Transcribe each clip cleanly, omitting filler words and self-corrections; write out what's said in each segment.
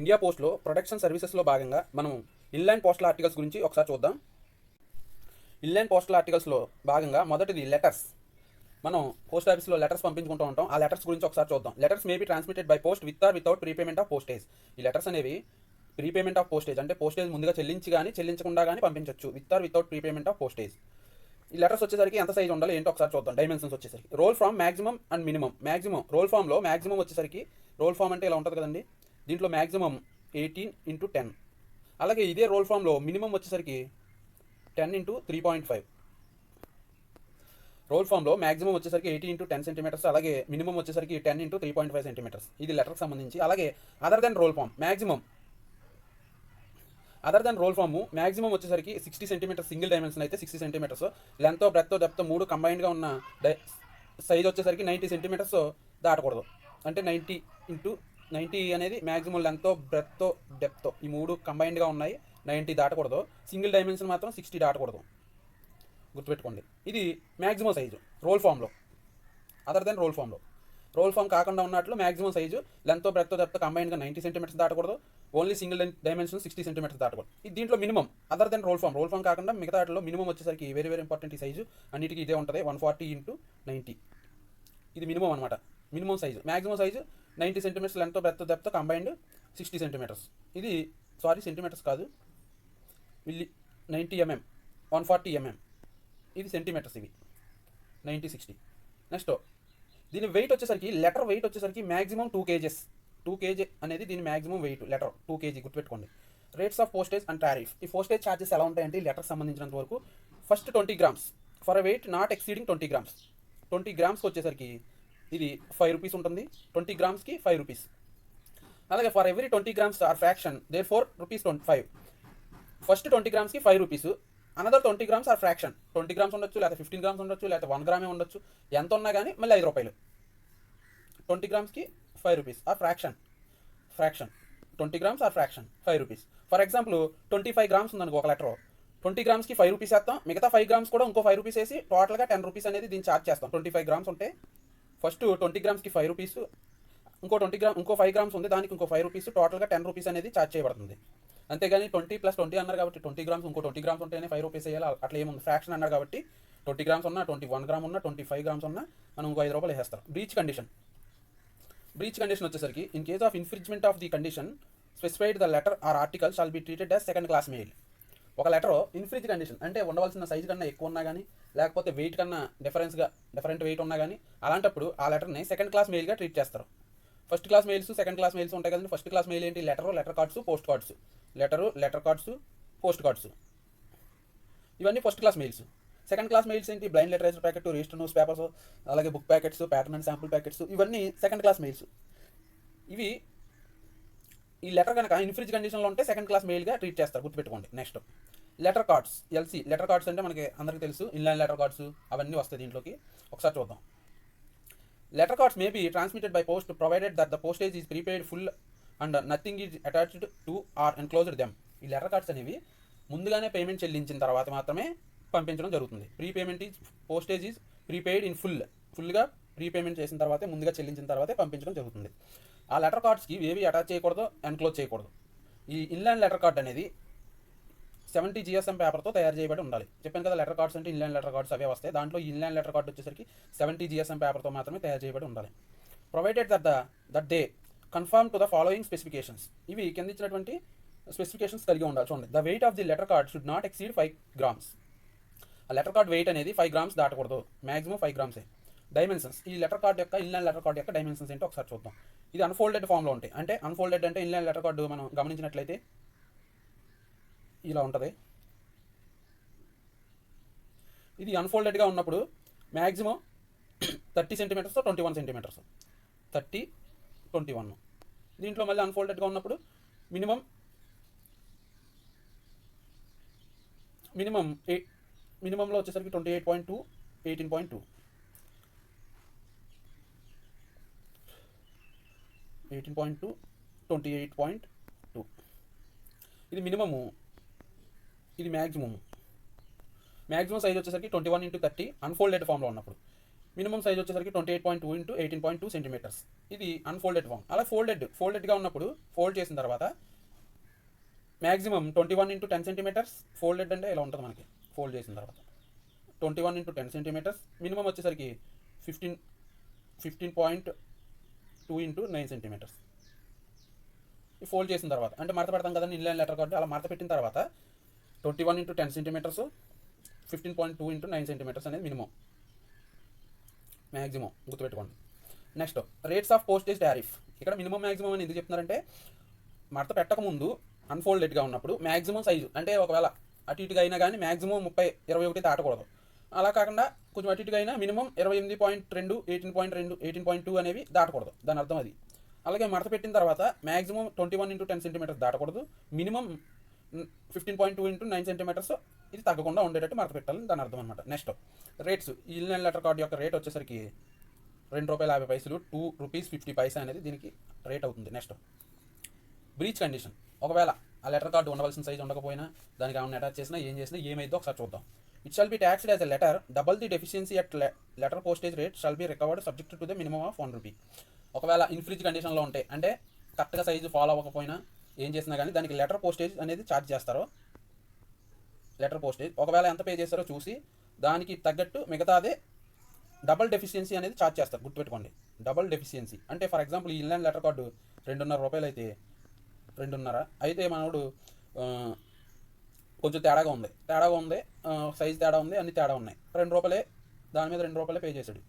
India పోస్ట్లో protection సర్వీసెస్లో భాగంగా మనం ఇన్లాండ్ పోస్టల్ ఆర్టికల్స్ గురించి ఒకసారి చూద్దాం. ఇన్లాండ్ పోస్టల్ ఆర్టికల్స్లో భాగంగా మొదటిది లెటర్స్. మనం పోస్ట్ ఆఫీస్లో లెటర్స్ పంపించుకుంటూ ఉంటాం. ఆ లెటర్స్ గురించి ఒకసారి చూద్దాం. Letters may be transmitted by post with or without prepayment of postage. ఈ లెటర్స్ అనేవి ప్రీపేమెంట్ ఆఫ్ పోస్టేజ్ అంటే పోస్టేజ్ ముందుగా చెల్లించి కానీ చెల్లించకుండా కానీ పంపించవచ్చు. With or without prepayment of postage. ఈ లెటర్స్ వచ్చేసరికి ఎంత సైజ్ ఉండాలి ఏంటో ఒకసారి చూద్దాం. డైమెన్షన్స్ వచ్చేసరికి roll form maximum and minimum. Maximum roll ఫామ్లో మ్యాక్సిమం వచ్చేసరికి రోల్ ఫామ్ అంటే ఇలా ఉంటుంది కదండి. దీంట్లో మ్యాక్సిమం 18x10. అలాగే ఇదే రోల్ ఫామ్లో మినిమం వచ్చేసరికి 10x3.5. రోల్ ఫామ్లో మ్యాక్సిమం వచ్చేసరికి 80x10 సెంటీమీటర్స్, అలాగే మినిమం వచ్చేసరికి 10x3.5 సెంటీమీటర్స్. ఇది లెటర్కి సంబంధించి. అలాగే other than roll form maximum maximum వచ్చేసరికి 60 సెంటీమీటర్స్. సింగిల్ డైమెన్షన్ అయితే 60 సెంటీమీటర్స్. లెంత్ బ్రెత్ డెప్త్ మూడు కంబైన్డ్గా ఉన్న సైజ్ వచ్చేసరికి 90 సెంటీమీటర్స్ దాటకూడదు. అంటే 90 అనేది మ్యాక్సిమం. లెంత్ బ్రెత్ డెప్త్ ఈ మూడు కంబైన్డ్గా ఉన్నాయి, 90 దాటకూడదు. సింగిల్ డైమెన్షన్ మాత్రం 60 దాటకూడదు, గుర్తుపెట్టుకోండి. ఇది మ్యాక్సిమం సైజు రోల్ ఫామ్లో. అదర్ దెన్ రోల్ ఫామ్ కాకుండా ఉన్నట్లు maximum size length breadth depth కంబైన్డ్గా 90 సెంటీమీటర్స్ దాటకూడదు. ఓన్లీ సింగిల్ డైమెన్షన్ 60 సెంటీమీటర్స్ దాటకూడదు. ఇది దీంట్లో minimum. Other than roll form కాకుండా మిగతా వాటిలో మినిమం వచ్చేసరికి వెరీ ఇంపార్టెంట్. ఈ సైజు అన్నిటికీ ఇదే ఉంటుంది, 140x90. ఇది మినిమం అనమాట. Minimum size. Maximum size 90 centimetres length breadth depth combined 60 centimetres. ఇది సెంటీమీటర్స్ కాదు, 90 mm 140 mm. ఇది సెంటీమీటర్స్. ఇవి 90 60. నెక్స్ట్ దీని వెయిట్ వచ్చేసరికి లెటర్ వెయిట్ వచ్చేసరికి మ్యాక్సిమం 2 kgs. 2 kg అనేది దీని మ్యాక్సిమం వెయిట్. లెటర్ 2 kg గుర్తుపెట్టుకోండి. Rates of postage and tariff. ఈ పోస్టేజ్ ఛార్జెస్ ఎలా ఉంటాయంటే లెటర్కి సంబంధించినంత వరకు first 20 grams for weight not exceeding 20 grams. 20 grams వచ్చేసరికి ఇది 5 రూపీస్ ఉంటుంది. 20 grams-కి 5 రూపీస్. అలాగే for every 20 grams or fraction there 4 rupees 5. First 20 grams-కి 5 rupees. Another 20 grams or fraction. 20 grams ఉండొచ్చు, లేకపోతే 15 grams ఉండొచ్చు, లేకపోతే 1 గ్రామే ఉండొచ్చు. ఎంత ఉన్నా కానీ మళ్ళీ 5 రూపాయలు. 20 grams-కి 5 rupees or fraction. 20 grams or fraction 5 rupees. For example 25 grams ఉందనుకో ఒక లెటర్. 20 grams-కి 5 రూపీస్ వేస్తాం. మిగతా 5 grams కూడా ఇంకో 5 రూపీస్ వేసి టోటల్గా 10 రూపీస్ అనేది దీన్ని ఛార్జ్ చేస్తాం. 25 grams ఉంటే ఫస్ట్ 20 grams-కి 5 రూపీస్, ఇంకో 5 grams ఉంది దానికి ఇంకో 5 రూపీస్, టోటల్గా 10 రూపీస్ అనేది ఛార్జ్ చేయబడుతుంది. అంతేగాని 20 + 20 అన్నారు కాబట్టి 20 grams ఇంకో 20 grams ఉంటేనే 5 రూపీస్ వేయాలి అట్లా ఏముంది. ఫ్రాక్షన్ అన్నారు కాబట్టి 20 grams ఉన్నా, 21 gram ఉన్నా, 25 grams ఉన్నా మనం ఇంకో 5 రూపాయలు వేసేస్తారు. బ్రీచ్ కండిషన్ వచ్చేసరికి in case of infringement of the condition specified the letter or article shall be treated as second class mail. ఒక లెటర్ ఇన్ఫ్రింజ్ కండిషన్ అంటే ఉండవలసిన సైజు కన్నా ఎక్కువ ఉన్నా కానీ, లేకపోతే వెయిట్ కన్నా డిఫరెంట్ వెయిట్ ఉన్నా కానీ, అలాంటప్పుడు ఆ లెటర్ని సెకండ్ క్లాస్ మెయిల్గా ట్రీట్ చేస్తారు. First class mails, second class mails ఉంటాయి కదండి. ఫస్ట్ క్లాస్ మెయిల్ ఏంటి? Letter cards, post cards. Letter cards, post cards, ఇవన్నీ first class mails. Second class mails ఏంటి? Blind literature packet, register newspapers, అలాగే book packets, pattern and sample packets, ఇవన్నీ second class mails. ఇవి ఈ letter కనుక infringe కండిషన్లో ఉంటే second class మెయిల్గా ట్రీట్ చేస్తారు, గుర్తుపెట్టుకోండి. Next letter cards, LC. Letter cards అంటే మనకి అందరికీ తెలుసు, ఇన్లైన్ లెటర్ కార్డ్స్ అవన్నీ వస్తాయి దీంట్లోకి. ఒకసారి చూద్దాం. Letter cards may be transmitted by post provided that the postage is prepaid full and nothing is attached to or enclosed them. ఈ లెటర్ కార్డ్స్ అనేవి ముందుగానే పేమెంట్ చెల్లించిన తర్వాత మాత్రమే పంపించడం జరుగుతుంది. Prepayment is postage is prepaid in ఫుల్గా prepayment చేసిన తర్వాతే, ముందుగా చెల్లించిన తర్వాతే పంపించడం జరుగుతుంది. ఆ లెటర్ కార్డ్స్కి ఏవి అటాచ్ చేయకూడదు, ఎన్క్లోజ్ చేయకూడదు. ఈ ఇన్లాండ్ లెటర్ కార్డ్ అనేది 70 GSM పేపర్తో తయారు చేయబడి ఉండాలి. చెప్పాను కదా, లెటర్ కార్డ్స్ అంటే ఇన్లాండ్ లెటర్ కార్డ్స్ అవే వస్తాయి. దాంట్లో ఇన్లాండ్ లెటర్ కార్డ్ వచ్చేసరికి 70 GSM పేపర్తో మాత్రమే తయారు చేయబడి ఉండాలి. Provided that they confirm to the following specifications. ఇవి కింద ఇచ్చినటువంటి స్పెసిఫికేషన్స్ కలిగి ఉండాలి. చూడండి, the weight of the letter card should not exceed 5 grams. ఆ లెటర్ కార్డ్ వెయిట్ అనేది 5 grams దాటకూడదు, మ్యాక్సిమం 5 grams. డైమెన్షన్స్, ఈ లెటర్ కార్డ్ యొక్క ఇన్లాండ్ లెటర్ కార్డ్ యొక్క డైమెన్షన్స్ ఏంటో ఒకసారి చూద్దాం. ఇది అన్ఫోల్డెడ్ ఫామ్లో ఉంటాయి. అంటే అన్ఫోల్డెడ్ అంటే ఇన్లాండ్ లెటర్ కార్డు మనం గమనించినట్లయితే ఇలా ఉంటుంది. ఇది అన్ఫోల్డెడ్గా ఉన్నప్పుడు మ్యాక్సిమం 30 సెంటీమీటర్స్ 21 సెంటీమీటర్స్ 30 21. దీంట్లో మళ్ళీ అన్ఫోల్డెడ్గా ఉన్నప్పుడు మినిమంలో వచ్చేసరికి 28.2 18.2 18.2 28.2. ఇది మినిమము, ఇది మ్యాక్సిమం సైజ్ వచ్చేసరికి 21x30 అన్ఫోల్డెడ్ ఫామ్లో ఉన్నప్పుడు. మినిమం సైజ్ వచ్చేసరికి 28.2 ఇంటూ 18.2 సెంటీమీటర్స్. ఇది అన్ఫోల్డెడ్ ఫామ్. అలా ఫోల్డెడ్గా ఉన్నప్పుడు ఫోల్డ్ చేసిన తర్వాత మ్యాక్సిమం 21 ఇంటూ 10 సెంటీమీటర్స్. ఫోల్డెడ్ అంటే ఇలా ఉంటుంది మనకి ఫోల్డ్ చేసిన తర్వాత 21 ఇంటూ 10 సెంటీమీటర్స్. మినిమం వచ్చేసరికి 15.2 ఇంటూ 9 సెంటీమీటర్స్. ఈ ఫోల్డ్ చేసిన తర్వాత అంటే మడత పెడతాం కదండి ఇన్లైన్ లెటర్ కార్డు, అలా మడత పెట్టిన తర్వాత 21 ఇంటూ 10 సెంటీమీటర్స్, 15.2 ఇంటూ 9 సెంటీమీటర్స్ అనేది మినిమం, మ్యాక్సిమం గుర్తుపెట్టుకోండి. Next rates of postage tariff. ఇక్కడ మినిమం మ్యాక్సిమం అని ఎందుకు చెప్తున్నారంటే మడత పెట్టకముందు అన్ఫోల్డెడ్గా ఉన్నప్పుడు మ్యాక్సిమం సైజు అంటే ఒకవేళ అటు ఇటుగా అయినా కానీ మ్యాక్సిమం 21 దాటకూడదు. అలా కాకుండా కొంచెం అటు ఇటుగా అయినా మినిమం 28.2, 18.2, 18.2 అనేవి దాటకూడదు, దాని అర్థం అది. అలాగే మడత పెట్టిన తర్వాత మ్యాక్సిమం 21 ఇంటూ 10 సెంటీమీటర్స్ దాటకూడదు, మినిమం 15.2 ఇంటూ 9 సెంటీమీటర్స్ ఇది తగ్గకుండా ఉండేటట్టు మడత పెట్టాలని దాని అర్థం అనమాట. Next rates. ఈ ఇన్లైన్ లెటర్ కార్డు యొక్క రేట్ వచ్చేసరికి ₹2.50, ₹2.50 అనేది దీనికి రేట్ అవుతుంది. Next breach condition. ఒకవేళ ఆ లెటర్ కార్డు ఉండవలసిన సైజ్ ఉండకపోయినా దానికి ఏమైనా అటాచ్ చేసినా ఏం చేసినా ఏమైందో ఒకసారి చూద్దాం. It shall be taxed as a letter, double the deficiency at letter postage rate shall be recovered subject to the minimum of ₹1. ఒకవేళ ఇన్ఫ్రిజ్ కండిషన్లో ఉంటే అంటే కరెక్ట్గా సైజు ఫాలో అవ్వకపోయినా ఏం చేసినా కానీ దానికి లెటర్ పోస్టేజ్ అనేది ఛార్జ్ చేస్తారో, లెటర్ పోస్టేజ్ ఒకవేళ ఎంత పే చేస్తారో చూసి దానికి తగ్గట్టు మిగతాదే డబల్ డెఫిషియన్సీ అనేది ఛార్జ్ చేస్తారు. గుర్తుపెట్టుకోండి, డబల్ డెఫిషియన్సీ అంటే ఫర్ ఎగ్జాంపుల్ ఈ ఇన్లైన్ లెటర్ కార్డు ₹2.50 అయితే 2.5 అయితే మనోడు కొంచెం తేడాగా ఉంది, సైజ్ తేడా ఉంది, అన్ని తేడా ఉన్నాయి, ₹2 దాని మీద ₹2 పే చేశాడు.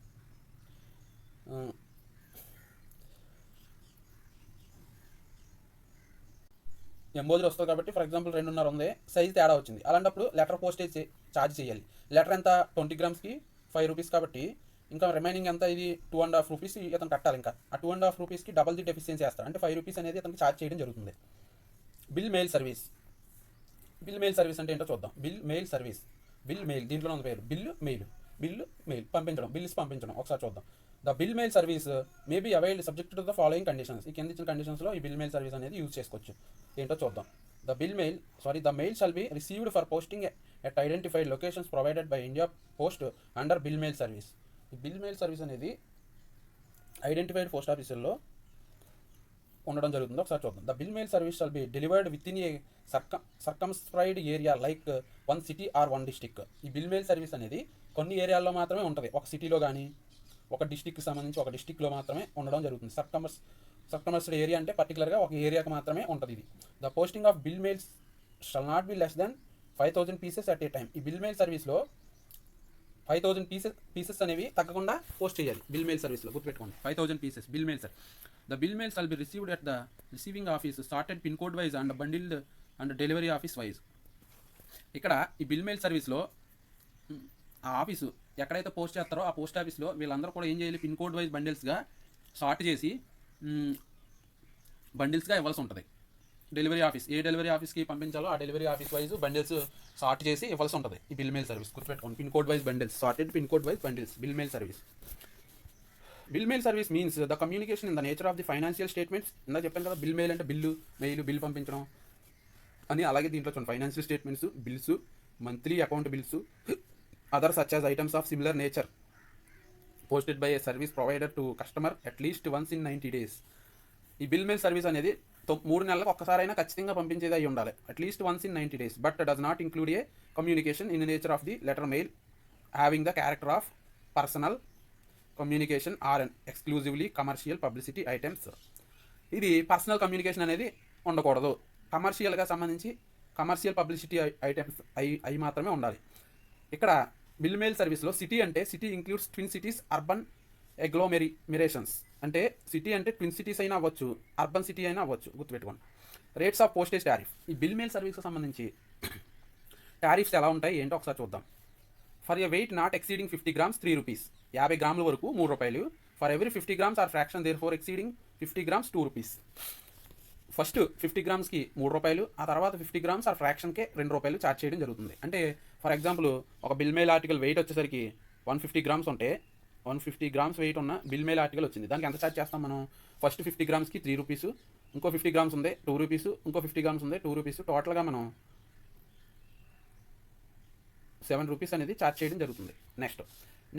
ఎంబోజర్ వస్తుంది కాబట్టి ఫర్ ఎగ్జాంపుల్ 2.5 ఉంది, సైజ్ తేడా వచ్చింది, అలాంటప్పుడు లెటర్ పోస్టేజ్ ఛార్జ్ చేయాలి. లెటర్ ఎంత 20 గ్రామ్స్కి ₹5 కాబట్టి ఇంకా రిమైనింగ్ ఎంత ఇది ₹2.50 ఇతను కట్టాలి. ఇంకా ఆ ₹2.50కి డబల్ ది డెఫిషియన్సీ చేస్తారు అంటే ₹5 అనేది అతనికి ఛార్జ్ చేయడం జరుగుతుంది. Bill mail service. Bill mail service అంటే ఏంటో చూద్దాం. Bill mail service, bill mail దీంట్లో ఉన్న పేరు బిల్ మెయిల్ పంపించడం, బిల్స్ పంపించడం. ఒకసారి చూద్దాం. The bill mail service may be availed subject to the following conditions. ఈ కింద ఇచ్చిన కండిషన్స్లో ఈ బిల్ మెయిల్ సర్వీస్ అనేది యూజ్ చేసుకోవచ్చు. ఏంటో చూద్దాం. The mail shall be received for posting at identified locations provided by India post under bill mail service. ఈ బిల్ మెయిల్ సర్వీస్ అనేది ఐడెంటిఫైడ్ పోస్ట్ ఆఫీసుల్లో ఉండడం జరుగుతుంది. ఒకసారి చూద్దాం. The bill mail service shall be delivered within a circumscribed area like 1 city or 1 district. ఈ bill mail service అనేది కొన్ని ఏరియాల్లో మాత్రమే ఉంటుంది, ఒక సిటీలో కానీ ఒక డిస్టిక్కి సంబంధించి ఒక డిస్టిక్లో మాత్రమే ఉండడం జరుగుతుంది. సర్కమ్స్డ్ ఏరియా అంటే పర్టికులర్గా ఒక ఏరియాకి మాత్రమే ఉంటుంది ఇది. The posting of bill mails shall not be less than 5,000 pieces at a time. ఈ బిల్ మెయిల్ సర్వీస్లో 5,000 పీసెస్ అనేవి తగ్గకుండా పోస్ట్ చేయాలి బిల్ మెయిల్ సర్వీస్లో. గుర్తుపెట్టుకోండి, 5,000 pieces bill mail sir. The bill mail shall be received at the receiving office sorted pin code wise and bundled and delivery office wise. ఇక్కడ ఈ bill mail సర్వీస్లో ఆ ఆఫీసు ఎక్కడైతే పోస్ట్ చేస్తారో ఆ పోస్ట్ ఆఫీస్లో వీళ్ళందరూ కూడా ఏం చేయాలి, పిన్ కోడ్ వైజ్ బండిల్స్గా సార్ట్ చేసి బండిల్స్గా ఇవ్వాల్సి ఉంటుంది. డెలివరీ ఆఫీస్ ఏ డెలివరీ ఆఫీస్కి పంపించాలో ఆ delivery office wise bundles sort చేసి ఇవ్వాల్సి ఉంటుంది ఈ బిల్ మెయిల్ సర్వీస్. గుర్తుపెట్టుకోండి, pin code wise bundles, sorted pin code wise bundles, bill mail service. Bill mail service means the communication in the nature of the financial statements. ఇందా చెప్పాను కదా, bill mail అంటే bill పంపించడం అని. అలాగే దీంట్లో చూడండి, financial statements, bills, monthly account bills, other such as items of similar nature posted by A service provider to customer at least once in 90 days. ఈ బిల్ మెయిల్ సర్వీస్ అనేది 3 నెలలకు ఒక్కసారైనా ఖచ్చితంగా పంపించేది అయి ఉండాలి, at least once in 90 days. But does not include A communication in the nature of the letter mail having the character of personal communication or exclusively commercial publicity items. ఇది personal communication అనేది ఉండకూడదు, కమర్షియల్గా సంబంధించి కమర్షియల్ పబ్లిసిటీ ఐటమ్స్ అవి మాత్రమే ఉండాలి. ఇక్కడ bill mail సర్వీస్లో సిటీ అంటే city includes twin cities, urban agglomerations. అంటే సిటీ అంటే ట్విన్ సిటీస్ అయినా అవ్వచ్చు, అర్బన్ సిటీ అయినా అవ్వచ్చు. గుర్తుపెట్టుకోండి. Rates of postage tariff. ఈ బిల్ మెయిల్ సర్వీస్కి సంబంధించి టారిఫ్స్ ఎలా ఉంటాయి ఏంటో ఒకసారి చూద్దాం. For a weight not exceeding 50 grams ₹3. 50 గ్రాముల వరకు ₹3. For every 50 grams or fraction thereof exceeding 50 grams ₹2. First 50 గ్రామ్స్కి ₹3, ఆ తర్వాత 50 grams ఆర్ ఫ్రాక్షన్కే ₹2 ఛార్జ్ చేయడం జరుగుతుంది. అంటే ఫర్ ఎగ్జాంపుల్ ఒక బిల్ మెయిల్ ఆర్టికల్ వెయిట్ వచ్చేసరికి 150 grams ఉంటే 150 grams వెయిట్ ఉన్న బిల్ మెయిల్ ఆర్టికల్ వచ్చింది, దానికి ఎంత ఛార్జ్ చేస్తాం మనం? ఫస్ట్ 50 గ్రామ్స్కి ₹3, ఇంకో 50 grams ఉంది ₹2, ఇంకో 50 grams ఉంది ₹2, టోటల్గా మనం ₹7 అనేది ఛార్జ్ చేయడం జరుగుతుంది. Next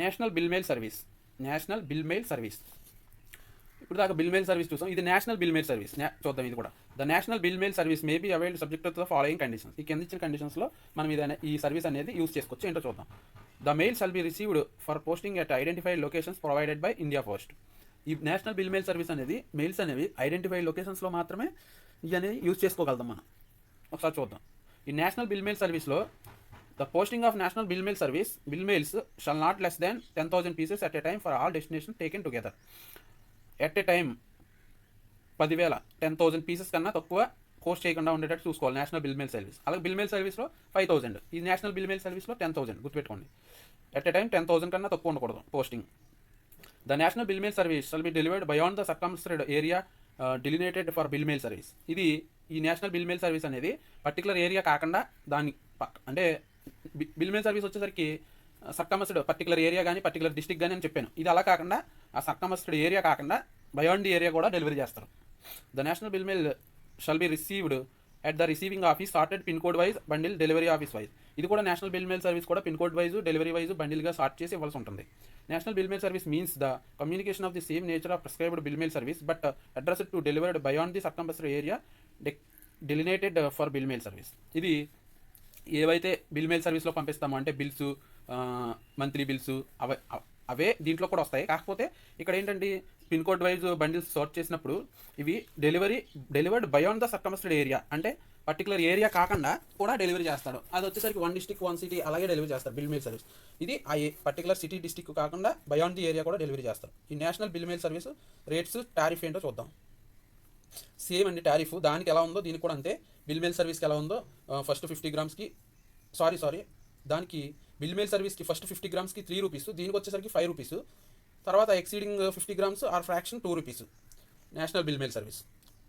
national bill mail service. National bill mail service. ఇప్పుడు దాకా బిల్ మెయిల్ సర్వీస్ చూసాం, ఇది నేషనల్ బిల్ మెయిల్ సర్వీస్. చూద్దాం ఇది కూడా. The national bill mail service may be availed subject to the following conditions. ఈ కింద ఇచ్చిన కండిషన్స్లో మనం ఈ సర్వీస్ అనేది యూస్ చేసుకోవచ్చు. ఏంటో చూద్దాం. The mail shall be received for posting at identified locations provided by India post. ఈ నేషనల్ బిల్ మెయిల్ సర్వీస్ అనేది మెయిల్స్ అనేవి ఐడెంటిఫైడ్ లొకేషన్స్లో మాత్రమే ఇవి అనేది యూస్ చేసుకోగలుగుతాం మనం. ఒకసారి చూద్దాం. ఈ నేషనల్ బిల్ మెయిల్ సర్వీస్లో the posting of national bill mail service bill mails shall not less than 10,000 pieces at a time for all destinations taken together. At a time 10,000 pieces కన్నా తక్కువ పోస్ట్ చేయకుండా ఉండేటట్టు చూసుకోవాలి నేషనల్ బిల్ మెయిల్ సర్వీస్. అలాగే bill mail సర్వీస్లో 5,000, ఈ national bill mail సర్వీస్లో 10,000 గుర్తుపెట్టుకోండి. ఎట్ ఏ టైం 10,000 కన్నా తక్కువ ఉండకూడదు posting. The national bill mail service shall be delivered beyond the circumscribed area delineated for bill mail service. ఇది ఈ నేషనల్ బిల్ మెయిల్ సర్వీస్ అనేది పర్టికులర్ ఏరియా కాకుండా దాని అంటే బిల్ మెయిల్ సర్వీస్ వచ్చేసరికి సర్కమ్స్టెడ్ పర్టికులర్ ఏరియా కానీ పర్టికులర్ డిస్ట్రిక్ట్ కానీ అని చెప్పాను. ఇది అలా కాకుండా ఆ సర్కమ్స్టెడ్ ఏరియా కాకుండా బియాండ్ ది ఏరియా కూడా డెలివరీ చేస్తారు. The national bill mail shall be received at the receiving office sorted pin code wise bundle delivery office wise. ఇది కూడా నేషనల్ బిల్ మెయిల్ సర్వీస్ కూడా pin code wise delivery wise బండిల్గా sort చేసి ఇవ్వాల్సి ఉంటుంది. National bill mail service means the communication of the same nature of prescribed bill mail service but addressed to delivered beyond the circumscribed area delineated for bill mail service. ఇది ఏవైతే bill mail సర్వీస్లో పంపిస్తామో అంటే bills, monthly bills అవే దీంట్లో కూడా వస్తాయి. కాకపోతే ఇక్కడ ఏంటంటే pin code wise bundles sort చేసినప్పుడు ఇవి delivered beyond the circumscribed area అంటే పర్టికులర్ ఏరియా కాకుండా కూడా డెలివరీ చేస్తాడు. అది వచ్చేసరికి 1 district 1 city అలాగే డెలివరీ చేస్తారు బిల్ మెయిల్ సర్వీస్. ఇది ఆ పర్టికులర్ సిటీ డిస్ట్రిక్ట్ కాకుండా బియాండ్ ది ఏరియా కూడా డెలివరీ చేస్తారు. ఈ national bill mail service rates tariff ఏంటో చూద్దాం. సేమ్ అండి టారిఫ్ దానికి ఎలా ఉందో దీనికి కూడా అంతే. బిల్ మెయిల్ సర్వీస్కి ఎలా ఉందో ఫస్ట్ 50 grams దానికి బిల్ మెయిల్ సర్వీస్కి ఫస్ట్ 50 grams 3 rupees, దీనికి వచ్చేసరికి 5 rupees, తర్వాత exceeding 50 grams or fraction 2 rupees. National bill mail service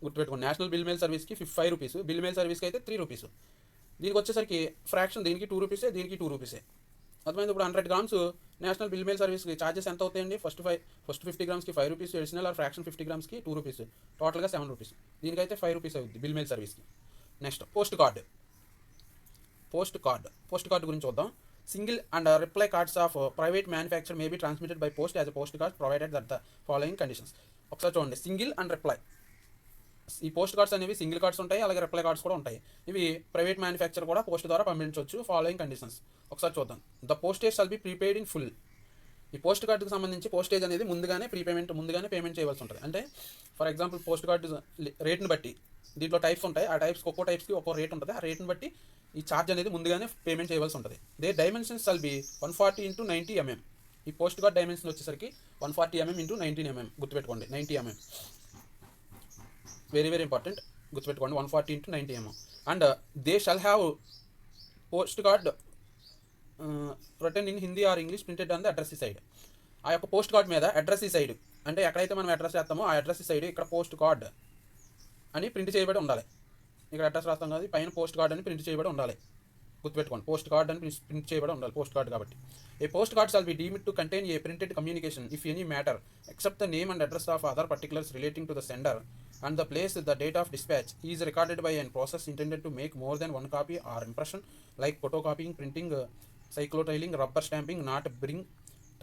గుర్తుపెట్టుకోండి. నేషనల్ బిల్ మెయిల్ సర్వీస్కి 5 rupees, బిల్ మెయిల్ సర్వీస్కి అయితే 3 rupees. దీనికి వచ్చేసరికి ఫ్రాక్షన్ దీనికి 2 rupees, దీనికి 2 rupees. అర్థమైంది. ఇప్పుడు 100 grams నేషనల్ బిల్ మెయిల్ సర్వీస్కి ఛార్జెస్ ఎంత అవుతాయండి? First 50 grams 5 rupees additional or fraction 50 grams 2 rupees, టోటల్గా 7 rupees. దీనికైతే 5 rupees అవుతుంది బిల్ మెయిల్ సర్వీస్కి. నెక్స్ట్ పోస్ట్ కార్డ్ గురించి చూద్దాం. Single and reply cards of private manufacture may be transmitted by post as a post card provided that the following conditions. ఒకసారి చూడండి. Single and reply, ఈ post cards అనేవి single cards ఉంటాయి, అలాగే reply cards కూడా ఉంటాయి. ఇవి ప్రైవేట్ మ్యానుఫ్యాక్చర్ కూడా పోస్ట్ ద్వారా పంపించవచ్చు. ఫాలోయింగ్ కండిషన్స్ ఒకసారి చూద్దాం. The postage shall be prepaid in full. ఈ పోస్ట్ కార్డుకి సంబంధించి పోస్టేజ్ అనేది ముందుగానే పేమెంట్ చేయవలసి ఉంటుంది. అంటే ఫర్ ఎగ్జాంపుల్ పోస్ట్ కార్డు రేట్ని బట్టి దీంట్లో టైప్స్ ఉంటాయి. ఆ టైప్స్కి ఒక్కో టైప్స్కి ఒక్కో రేట్ ఉంటుంది. ఆ రేట్ని బట్టి ఈ ఛార్జ్ అనేది ముందుగానే పేమెంట్ చేయవలసి ఉంటుంది. They dimensions shall be 140 x 90 mm. ఈ పోస్ట్ కార్డ్ డైమెన్షన్ వచ్చేసరికి 140 mm x 19 mm గుర్తుపెట్టుకోండి. 90 mm వెరీ వెరీ ఇంపార్టెంట్ గుర్తుపెట్టుకోండి. 140 x 90 mm. And they shall have post card written in Hindi or English printed on the address side. ఆ యొక్క post card మీద address side అంటే ఎక్కడైతే మనం address చేస్తామో ఆ అడ్రస్ సైడ్ ఇక్కడ పోస్ట్ కార్డ్ అని ప్రింట్ చేయబడి ఉండాలి. ఇక్కడ అడ్రస్ రాస్తాం కదా, పైన పోస్ట్ కార్డ్ అని ప్రింట్ చేయబడి ఉండాలి. గుర్తుపెట్టుకోండి. పోస్ట్ కార్డ్ అని ప్రింట్ చేయబడి ఉండాలి పోస్ట్ కార్డ్ కాబట్టి. A post card shall be deemed to contain a printed communication if any matter except the name and address of other particulars relating to the sender and the place the date of dispatch is recorded by a process intended to make more than one copy or impression like photocopying, printing, cyclotailing, rubber stamping, not bring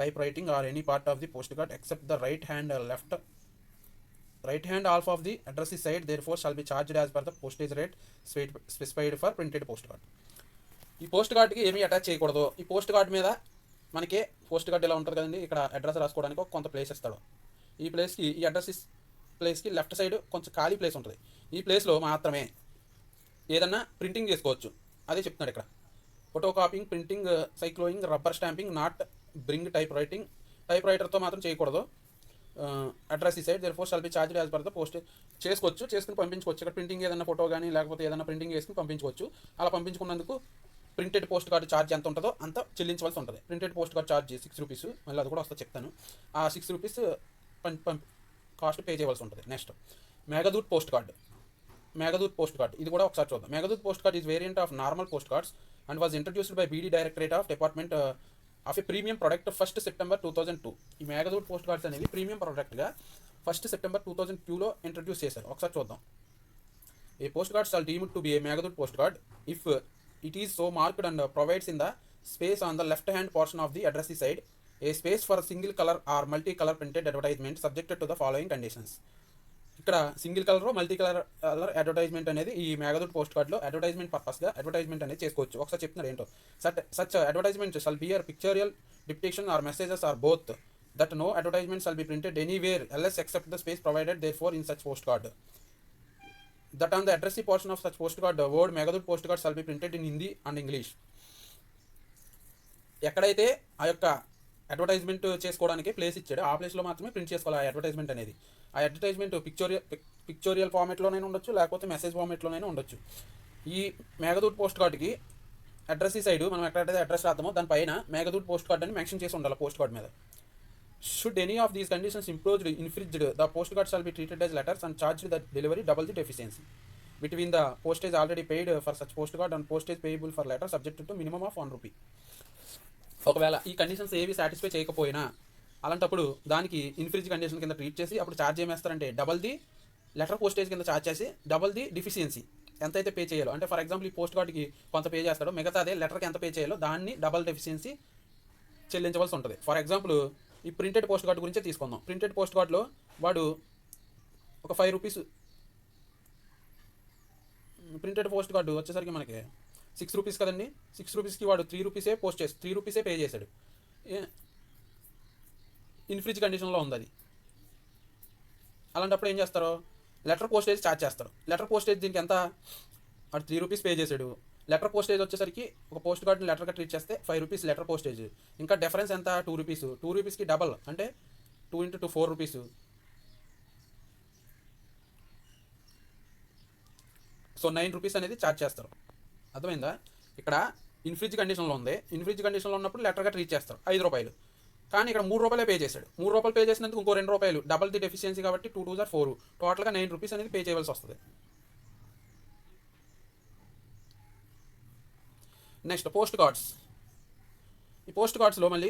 typewriting or any part of the postcard except the right hand half of the address side therefore shall be charged as per the postage rate specified for printed postcard. ఈ post కార్డ్కి ఏమీ attach చేయకూడదు. ఈ post card మీద మనకి post card ఇలా ఉంటుంది కదండి, ఇక్కడ అడ్రస్ రాసుకోవడానికి కొంత ప్లేస్ ఇస్తాడు. ఈ ప్లేస్కి ఈ అడ్రస్ ప్లేస్కి లెఫ్ట్ సైడ్ కొంచెం ఖాళీ ప్లేస్ ఉంటుంది. ఈ ప్లేస్లో మాత్రమే ఏదన్నా ప్రింటింగ్ చేసుకోవచ్చు. అదే చెప్తున్నాడు ఇక్కడ. Photo copying, printing, cyclostyling, rubber stamping, not bring type రైటర్తో మాత్రం చేయకూడదు. అడ్రస్ ఈ side therefore shall be charged as per the post. చేసుకుని పంపించుకోవచ్చు. ఇక్కడ ప్రింటింగ్ ఏదైనా ఫోటో కానీ లేకపోతే ఏదైనా ప్రింటింగ్ చేసుకుని పంపించుకోవచ్చు. అలా పంపించుకున్నందుకు ప్రింటెడ్ పోస్ట్ కార్డు ఛార్జ్ ఎంత ఉంటుందో అంత చెల్లించవలసి ఉంటుంది. Printed post card charge 6 rupees, మళ్ళీ అది కూడా వస్తా చెప్తాను. ఆ 6 rupees కాస్ట్ పే చేయవలసి ఉంటుంది. నెక్స్ట్ మేఘదూత్ పోస్ట్ కార్డ్ ఇది కూడా ఒకసారి చూద్దాం. Meghdoot post card is variant of normal post cards and was introduced by BD directorate of department of a premium product 1 September 2002. ఈ మేఘదూత్ పోస్ట్ కార్డ్స్ అనేవి ప్రీమియం ప్రొడక్ట్గా 1 September 2002లో ఇంట్రడ్యూస్ చేశారు. ఒకసారి చూద్దాం. A post card shall deemed to be a Meghdoot post card if it is so marked and provides in the space on the left hand portion of the addressee side a space for single colour or multi colour printed advertisement subjected to the following conditions. ఇక్కడ single colour multi colour advertisement అనేది ఈ Meghdoot post కార్డ్లో advertisement పర్పస్గా advertisement అనేది చేసుకోవచ్చు. ఒకసారి చెప్తున్నారు ఏంటో. Such advertisement shall bear pictorial depiction or messages or both that no advertisement shall be printed anywhere else except the space provided therefore in such post card. That on the addressee portion of such postcard, the word Meghadut postcard shall be printed in Hindi and English. ఎక్కడైతే ఆ యొక్క advertisement చేసుకోవడానికి place ఇచ్చాడో ఆ ప్లేస్లో మాత్రమే print చేసుకోవాలి ఆ అడ్వర్టైజ్మెంట్ అనేది. ఆ అడ్వర్టైజ్మెంట్ పిక్చోరియల్ ఫార్మేట్లోనైనా ఉండొచ్చు, లేకపోతే మెసేజ్ ఫార్మేట్లోనైనా ఉండొచ్చు. ఈ మేఘదూట్ పోస్ట్ కార్డ్కి అడ్రస్ సైడ్ మనం ఎక్కడైతే అడ్రస్ రాద్దామో దానిపైన మేఘదూట్ పోస్ట్ కార్డ్ అని మెన్షన్ చేసి ఉండాలి పోస్ట్ కార్డ్ మీద. Should any of these conditions infringed, the postcard shall be treated as letters and charged the delivery double the deficiency between the postage already paid for such postcard and postage payable for letter subject to minimum of 1 rupee. ఒకవేళ ఈ conditions ఏవి satisfy చేయకపోయినా అలాంటప్పుడు దానికి ఇన్ఫ్రిజ్ condition కింద treat చేసి అప్పుడు charge ఏమేస్తారంటే డబల్ ది లెటర్ పోస్టేజ్ కింద ఛార్జ్ చేసి డబల్ ది డిఫిషియన్సీ ఎంతైతే పే చేయాలో, అంటే ఫర్ ఎగ్జాంపుల్ ఈ పోస్ట్ కార్డ్కి కొంత పే చేస్తాడో మిగతా అదే లెటర్కి ఎంత పే చేయాలో దాన్ని డబల్ డెఫిషియన్సీ చెల్లించవలసి ఉంటుంది. ఫర్ ఎగ్జాంపుల్ ఈ ప్రింటెడ్ పోస్ట్ కార్డు గురించే తీసుకుందాం. ప్రింటెడ్ పోస్ట్ కార్డులో వాడు ఒక 5 రూపీస్ ప్రింటెడ్ పోస్ట్ కార్డు వచ్చేసరికి మనకి 6 రూపీస్ కదండి. 6 రూపీస్కి వాడు 3 రూపీసే 3 రూపీసే పే చేశాడు. ఇన్ఫ్రిజ్ కండిషన్లో ఉంది అది. అలాంటప్పుడు ఏం చేస్తారు, లెటర్ పోస్టేజ్ ఛార్జ్ చేస్తారు. లెటర్ పోస్టేజ్ దీనికి ఎంత, వాడు 3 రూపీస్ పే చేశాడు. లెటర్ పోస్టేజ్ వచ్చేసరికి ఒక పోస్ట్ కార్డ్ని లెటర్గా ట్రీట్ చేస్తే 5 రూపీస్ లెటర్ పోస్టేజ్, ఇంకా డిఫరెన్స్ ఎంత 2 రూపీస్. 2 రూపీస్కి డబల్ అంటే 2 × 2 4 రూపీస్. సో 9 రూపీస్ అనేది ఛార్జ్ చేస్తారు. అర్థమైందా? ఇక్కడ ఇన్ఫ్రిజ్ కండిషన్లో ఉంది. ఇన్ఫ్రిజ్ కండిషన్లో ఉన్నప్పుడు లెటర్గా ట్రీట్ చేస్తారు 5 రూపాయలు. కానీ ఇక్కడ 3 రూపాయలే పే చేశాడు. 3 రూపాయలు పే చేసినందుకు ఇంకో 2 రూపాయలు డబల్ ది డెఫిషియన్సీ కాబట్టి 2 2 4 టోటల్గా 9 రూపీస్ అనేది పే చేయవలసి వస్తుంది. Next post cards. ఈ పోస్ట్ కార్డ్స్లో మళ్ళీ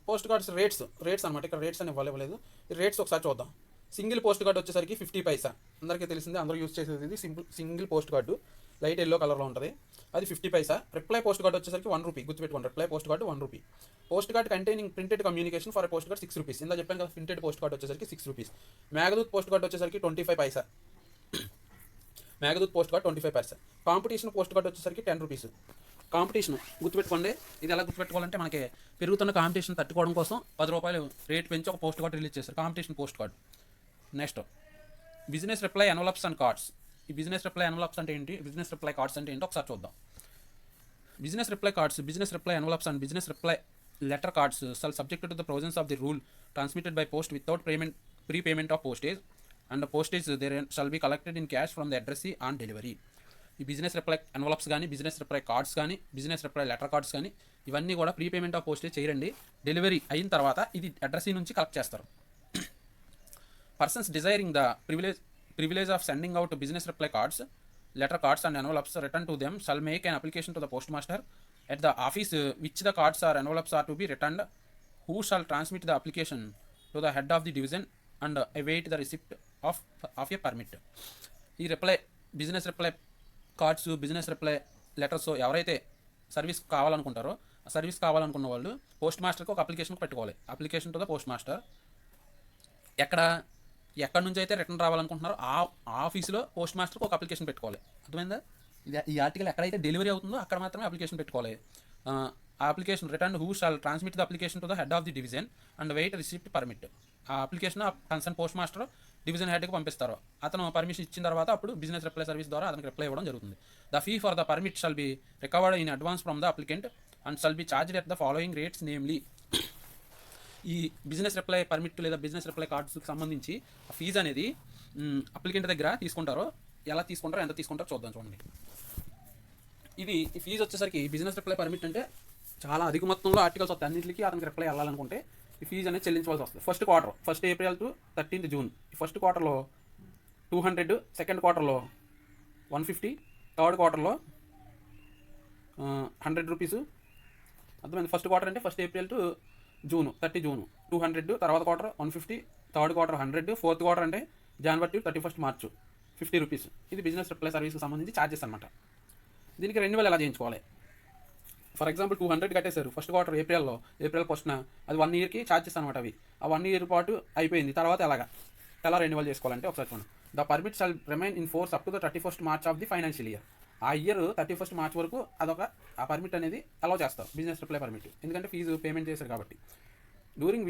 పోస్ట్ కార్డ్స్ రేట్స్ అనమాట. ఇక్కడ రేట్స్ అని ఇవ్వలేదు. ఈ రేట్స్ ఒకసారి చూద్దాం. సింగిల్ పోస్ట్ కార్డు వచ్చేసరికి 50 పైసా. అందరికీ తెలిసిందే, అందరూ యూజ్ చేసేది ఇది single post card. Light yellow కలర్లో ఉంటుంది, అది 50 పైసా. రిప్లై పోస్ట్ కార్డు వచ్చేసరికి 1 రూపీ. గుర్తుపెట్టుకోండి, reply post card 1 rupee. Post card containing printed communication for post card 6 rupees. ఇందా చెప్పాను కదా, ప్రింటెడ్ పోస్ట్ కార్డు వచ్చేసరికి 6 రూపీస్. మేఘదూత్ పోస్ట్ కార్డు వచ్చేసరికి 25 పైసా. మేఘదూత్ పోస్ట్ కార్డ్ 25 పైసా. కాంపిటీషన్ పోస్ట్ కార్డ్ వచ్చేసరికి 10 రూపీస్. కాంపిటీషన్ గుర్తుపెట్టుకోండి. ఇది ఎలా గుర్తుపెట్టుకోవాలంటే మనకి పెరుగుతున్న కాంపిటీషన్ తట్టుకోవడం కోసం 10 రూపాయలు రేట్ పెంచి ఒక పోస్ట్ కార్డ్ రిలీజ్ చేశారు, competition post card. Next business reply envelopes and cards. ఈ బిజినెస్ రిప్లై ఎన్వలప్స్ అంటే ఏంటి, బిజినెస్ రిప్లై కార్డ్స్ అంటే ఏంటో ఒకసారి చూద్దాం. Business reply cards, business reply envelopes and business reply letter cards shall subject to the provisions of the rule transmitted by post without prepayment of postage, and the postage therein shall be collected in cash from the addressee on delivery. ఈ business reply envelopes కానీ, business reply cards కానీ, business reply letter cards కానీ ఇవన్నీ కూడా prepayment of postage చేయరండి. Delivery అయిన తర్వాత ఇది అడ్రసీ నుంచి కలెక్ట్ చేస్తారు. Persons desiring the privilege of sending out business reply cards, letter cards and envelopes returned to them shall make an application to the postmaster at the office which the cards or envelopes are to be returned, who shall transmit the application to the head of the division and await the receipt of a permit. ఈ reply business reply cards, business reply letters ఎవరైతే service కావాలనుకుంటారో ఆ service కావాలనుకున్న వాళ్ళు post మాస్టర్కి ఒక application పెట్టుకోవాలి. Application to the post master. ఎక్కడి నుంచి అయితే రిటర్న్ రావాలనుకుంటున్నారో ఆ ఆఫీస్లో పోస్ట్ మాస్టర్కి ఒక అప్లికేషన్ పెట్టుకోవాలి. అర్థమైందా? ఈ ఆర్టికల్ ఎక్కడైతే డెలివరీ అవుతుందో అక్కడ మాత్రమే అప్లికేషన్ పెట్టుకోవాలి. ఆ application return who shall transmit the application to the head of the division and wait receipt permit. ఆ application concern post master division హెడ్కి పంపిస్తారు. అతను పర్మిషన్ ఇచ్చిన తర్వాత అప్పుడు బిజినెస్ రిప్లై సర్వీస్ ద్వారా అతనికి రిప్లై ఇవ్వడం జరుగుతుంది. The fee for the permit shall be recovered in advance from the applicant and shall be charged at the following rates, namely. ఈ బిజినెస్ రిప్లై పర్మిట్ లేదా బిజినెస్ రిప్లై కార్డ్స్కి సంబంధించి ఆ fee అనేది applicant దగ్గర తీసుకుంటారో, ఎలా తీసుకుంటారో, ఎంత తీసుకుంటారో చూద్దాం. చూడండి, ఇది ఈ ఫీజు వచ్చేసరికి బిజినెస్ రిప్లై పర్మిట్ అంటే చాలా అధిక మొత్తంలో ఆర్టికల్స్ వస్తాయి. అన్నింటికి అతనికి రిప్లై వెళ్ళాలనుకుంటే ఈ ఫీజు అనేది చెల్లించవలసి వస్తుంది. First quarter 1 April to 13 June. ఈ ఫస్ట్ క్వార్టర్లో 200, సెకండ్ క్వార్టర్లో 150, థర్డ్ క్వార్టర్లో 100 రూపీస్. అర్థమైంది? ఫస్ట్ క్వార్టర్ అంటే 1 ఏప్రిల్ టు జూన్ 30 జూన్ 200, తర్వాత quarter 150, third quarter 100, fourth quarter అంటే జనవరి టు 31 మార్చ్ 50 రూపీస్. ఇది బిజినెస్ రిప్లై సర్వీస్కి సంబంధించి ఛార్జెస్ అనమాట. దీనికి రెన్యువల్ ఎలా చేయించుకోవాలి? ఫర్ ఎగ్జాంపుల్ 200 కట్టేశారు ఫస్ట్ క్వార్టర్ ఏప్రిల్ ఫస్ట్న, అది 1 ఇయర్కి ఛార్జెస్ అనమాట. అవి ఆ 1 ఇయర్ పాటు అయిపోయింది. తర్వాత ఎలా రెన్యువల్ చేసుకోవాలంటే ఒకసారి చూడండి. The permit shall remain in force up to the 31st March of the financial year. ఆ ఇయర్ 31st March వరకు ఆ పర్మిట్ అనేది అలౌ చేస్తారు, బిజినెస్ రిప్లై పర్మిట్. ఎందుకంటే ఫీజు పేమెంట్ చేశారు కాబట్టి. During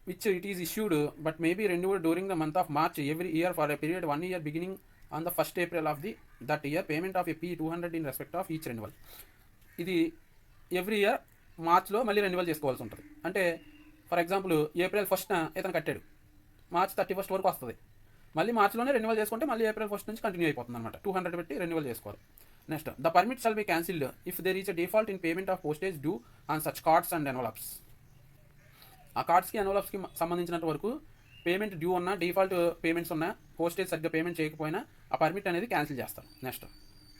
which it is issued but may be renewed during the month of March every year for a period 1 year beginning on the 1st April of that year. Payment of P 200 in respect of each renewal. ఇది every year మార్చ్లో మళ్ళీ renewal చేసుకోవాల్సి ఉంటుంది. అంటే for example April 1st ఇతను కట్టాడు, March 31st వరకు వస్తుంది. మళ్ళీ మార్చ్లోనే రెన్యువల్ చేసుకుంటే మళ్ళీ April 1st నుంచి కంటిన్యూ అయిపోతుంది అనమాట. 200 పెట్టి రెన్యువల్ చేసుకోవాలి. Next, the permit shall be cancelled if there is a default in payment of postage due on such cards and envelopes. ఆ కార్డ్స్కి ఎన్వలప్స్కి సంబంధించినంత వరకు పేమెంట్ డ్యూ ఉన్నా, డిఫాల్ట్ పేమెంట్స్ ఉన్నా, పోస్టేజ్ సరిగ్గా పేమెంట్ చేయకపోయినా ఆ పర్మిట్ అనేది క్యాన్సిల్ చేస్తారు. Next,